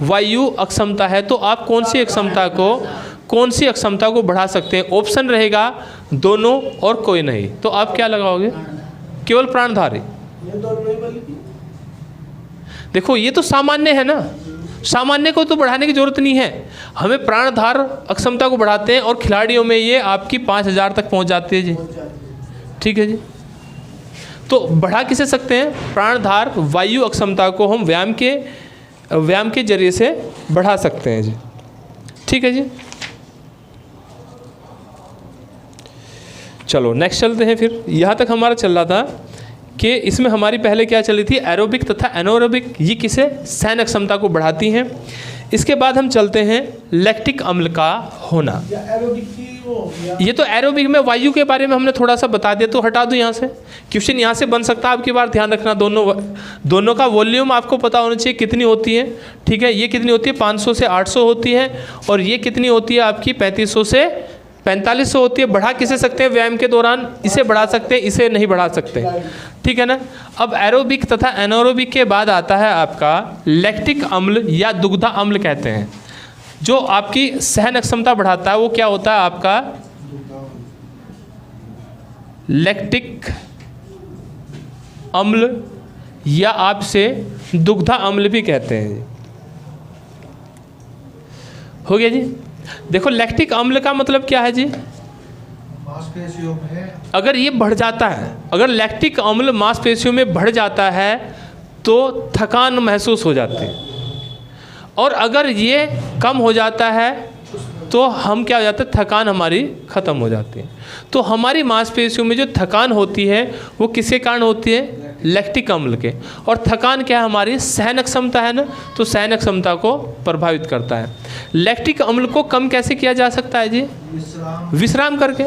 वायु अक्षमता है, तो आप कौन सी अक्षमता को बढ़ा सकते हैं। ऑप्शन रहेगा दोनों और कोई नहीं, तो आप क्या लगाओगे, केवल प्राणधार ही। देखो ये तो सामान्य है ना, सामान्य को तो बढ़ाने की जरूरत नहीं है, हमें प्राणधार अक्षमता को बढ़ाते हैं और खिलाड़ियों में ये आपकी 5000 तक पहुंच जाती है जी। ठीक है जी, तो बढ़ा किसे सकते हैं, प्राणधार वायु अक्षमता को हम व्यायाम के जरिए से बढ़ा सकते हैं जी। ठीक है जी, चलो नेक्स्ट चलते हैं। फिर यहाँ तक हमारा चल रहा था कि इसमें हमारी पहले क्या चली थी, एरोबिक तथा एनोरोबिक, ये किसे सहन क्षमता को बढ़ाती हैं। इसके बाद हम चलते हैं लैक्टिक अम्ल का होना। ये तो एरोबिक में वायु के बारे में हमने थोड़ा सा बता दिया, तो हटा दो यहाँ से। क्वेश्चन यहाँ से बन सकता है आपकी बार, ध्यान रखना दोनों का वॉल्यूम आपको पता होना चाहिए कितनी होती है। ठीक है, ये कितनी होती है 500 से 800 होती है, और ये कितनी होती है आपकी 3500 से 4500 होती है। बढ़ा किसे सकते हैं व्यायाम के दौरान, इसे बढ़ा सकते हैं, इसे नहीं बढ़ा सकते। ठीक है ना। अब एरोबिक तथा एनारोबिक के बाद आता है आपका लैक्टिक अम्ल या दुग्धा अम्ल कहते हैं। जो आपकी सहन क्षमता बढ़ाता है वो क्या होता है आपका लैक्टिक अम्ल, या आपसे दुग्धा अम्ल भी कहते हैं। हो गया जी। देखो लैक्टिक अम्ल का मतलब क्या है जी, मांसपेशियों में अगर ये बढ़ जाता है, अगर लैक्टिक अम्ल मांसपेशियों में बढ़ जाता है तो थकान महसूस हो जाती है, और अगर ये कम हो जाता है तो हम क्या हो जाता है, थकान हमारी ख़त्म हो जाती है। तो हमारी मांसपेशियों में जो थकान होती है वो किसके कारण होती है, लैक्टिक अम्ल के। और थकान क्या है, हमारी सहन क्षमता है ना, तो सहन क्षमता को प्रभावित करता है। लैक्टिक अम्ल को कम कैसे किया जा सकता है जी, विश्राम करके।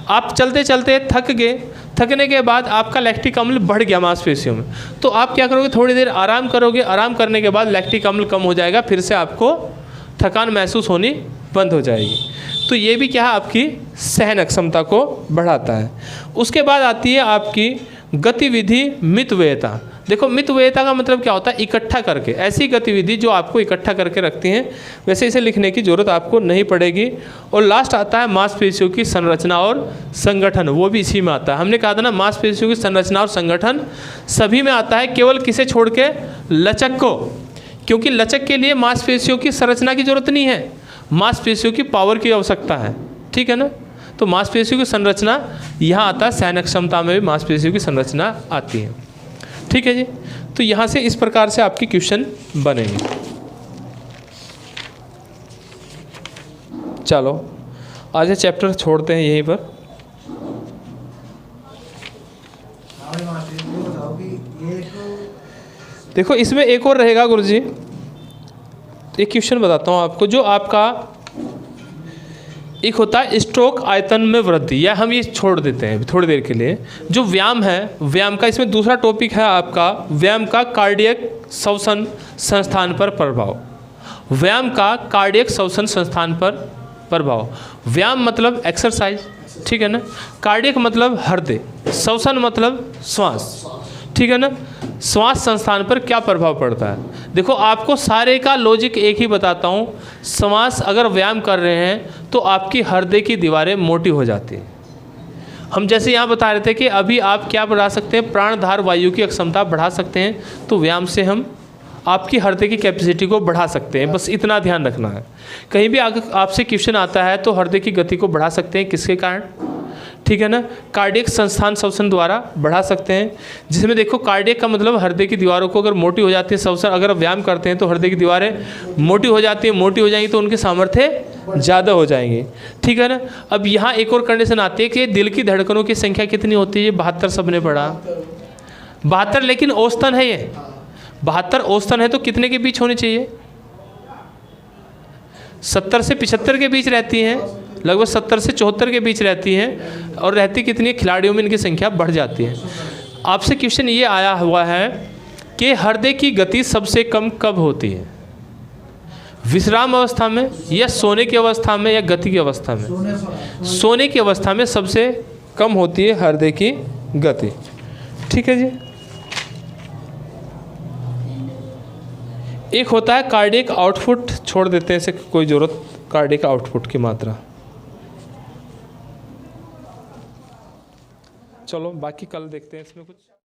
आप चलते चलते थक गए, थकने के बाद आपका लैक्टिक अम्ल बढ़ गया मांसपेशियों में, तो आप क्या करोगे, थोड़ी देर आराम करोगे, आराम करने के बाद लैक्टिक अम्ल कम हो जाएगा, फिर से आपको थकान महसूस होनी बंद हो जाएगी। तो ये भी क्या है, आपकी सहन क्षमता को बढ़ाता है। उसके बाद आती है आपकी गतिविधि मितव्ययता। देखो मितव्ययता का मतलब क्या होता है, इकट्ठा करके, ऐसी गतिविधि जो आपको इकट्ठा करके रखती हैं। वैसे इसे लिखने की ज़रूरत आपको नहीं पड़ेगी। और लास्ट आता है मांसपेशियों की संरचना और संगठन, वो भी इसी में आता है। हमने कहा था ना, मांसपेशियों की संरचना और संगठन सभी में आता है, केवल किसे छोड़ के, लचक को। क्योंकि लचक के लिए मांसपेशियों की संरचना की ज़रूरत नहीं है, मांसपेशियों की पावर की आवश्यकता है। ठीक है ना। तो मांसपेशियों की संरचना यहाँ आता है, सहन क्षमता में भी मांसपेशियों की संरचना आती है। ठीक है जी। तो यहाँ से इस प्रकार से आपके क्वेश्चन बनेंगे। चलो आज चैप्टर छोड़ते हैं यहीं पर। देखो इसमें एक और रहेगा गुरुजी, एक क्वेश्चन बताता हूँ आपको। जो आपका एक होता है स्ट्रोक आयतन में वृद्धि, या हम ये छोड़ देते हैं थोड़ी देर के लिए। जो व्यायाम है, व्यायाम का इसमें दूसरा टॉपिक है आपका व्यायाम का कार्डियक श्वसन संस्थान पर प्रभाव। व्यायाम का कार्डियक श्वसन संस्थान पर प्रभाव। व्यायाम मतलब एक्सरसाइज, ठीक है ना। कार्डियक मतलब हृदय, श्वसन मतलब श्वास, ठीक है ना। श्वास संस्थान पर क्या प्रभाव पड़ता है। देखो आपको सारे का लॉजिक एक ही बताता हूँ। श्वास अगर व्यायाम कर रहे हैं तो आपकी हृदय की दीवारें मोटी हो जाती हैं। हम जैसे यहाँ बता रहे थे कि अभी आप क्या बढ़ा सकते हैं, प्राणधार वायु की क्षमता बढ़ा सकते हैं, तो व्यायाम से हम आपकी हृदय की कैपेसिटी को बढ़ा सकते हैं। बस इतना ध्यान रखना है। कहीं भी आपसे क्वेश्चन आता है तो हृदय की गति को बढ़ा सकते हैं, किसके कारण, ठीक है ना। कार्डियक संस्थान श्वसन द्वारा बढ़ा सकते हैं, जिसमें देखो कार्डियक का मतलब हृदय की दीवारों को अगर मोटी हो जाती है, श्वसन अगर आप व्यायाम करते हैं तो हृदय की दीवारें मोटी हो जाती है, मोटी हो जाएंगी तो उनके सामर्थ्य ज़्यादा हो जाएंगे, ठीक है ना। अब यहाँ एक और कंडीशन आती है कि दिल की धड़कनों की संख्या कितनी होती है, 72 सबने पढ़ा, 72, लेकिन औसतन है ये 72 औसतन है, तो कितने के बीच होनी चाहिए, 70 से 75 के बीच रहती हैं, लगभग 70 से 74 के बीच रहती हैं, और रहती कितनी है, खिलाड़ियों में इनकी संख्या बढ़ जाती है। आपसे क्वेश्चन ये आया हुआ है कि हृदय की गति सबसे कम कब होती है, विश्राम अवस्था में या सोने की अवस्था में या गति की अवस्था में? सोने की अवस्था में सबसे कम होती है हृदय की गति, ठीक है जी। एक होता है कार्डियक आउटपुट, छोड़ देते हैं इसे, कोई ज़रूरत कार्डियक आउटपुट की मात्रा। चलो बाकी कल देखते हैं इसमें कुछ।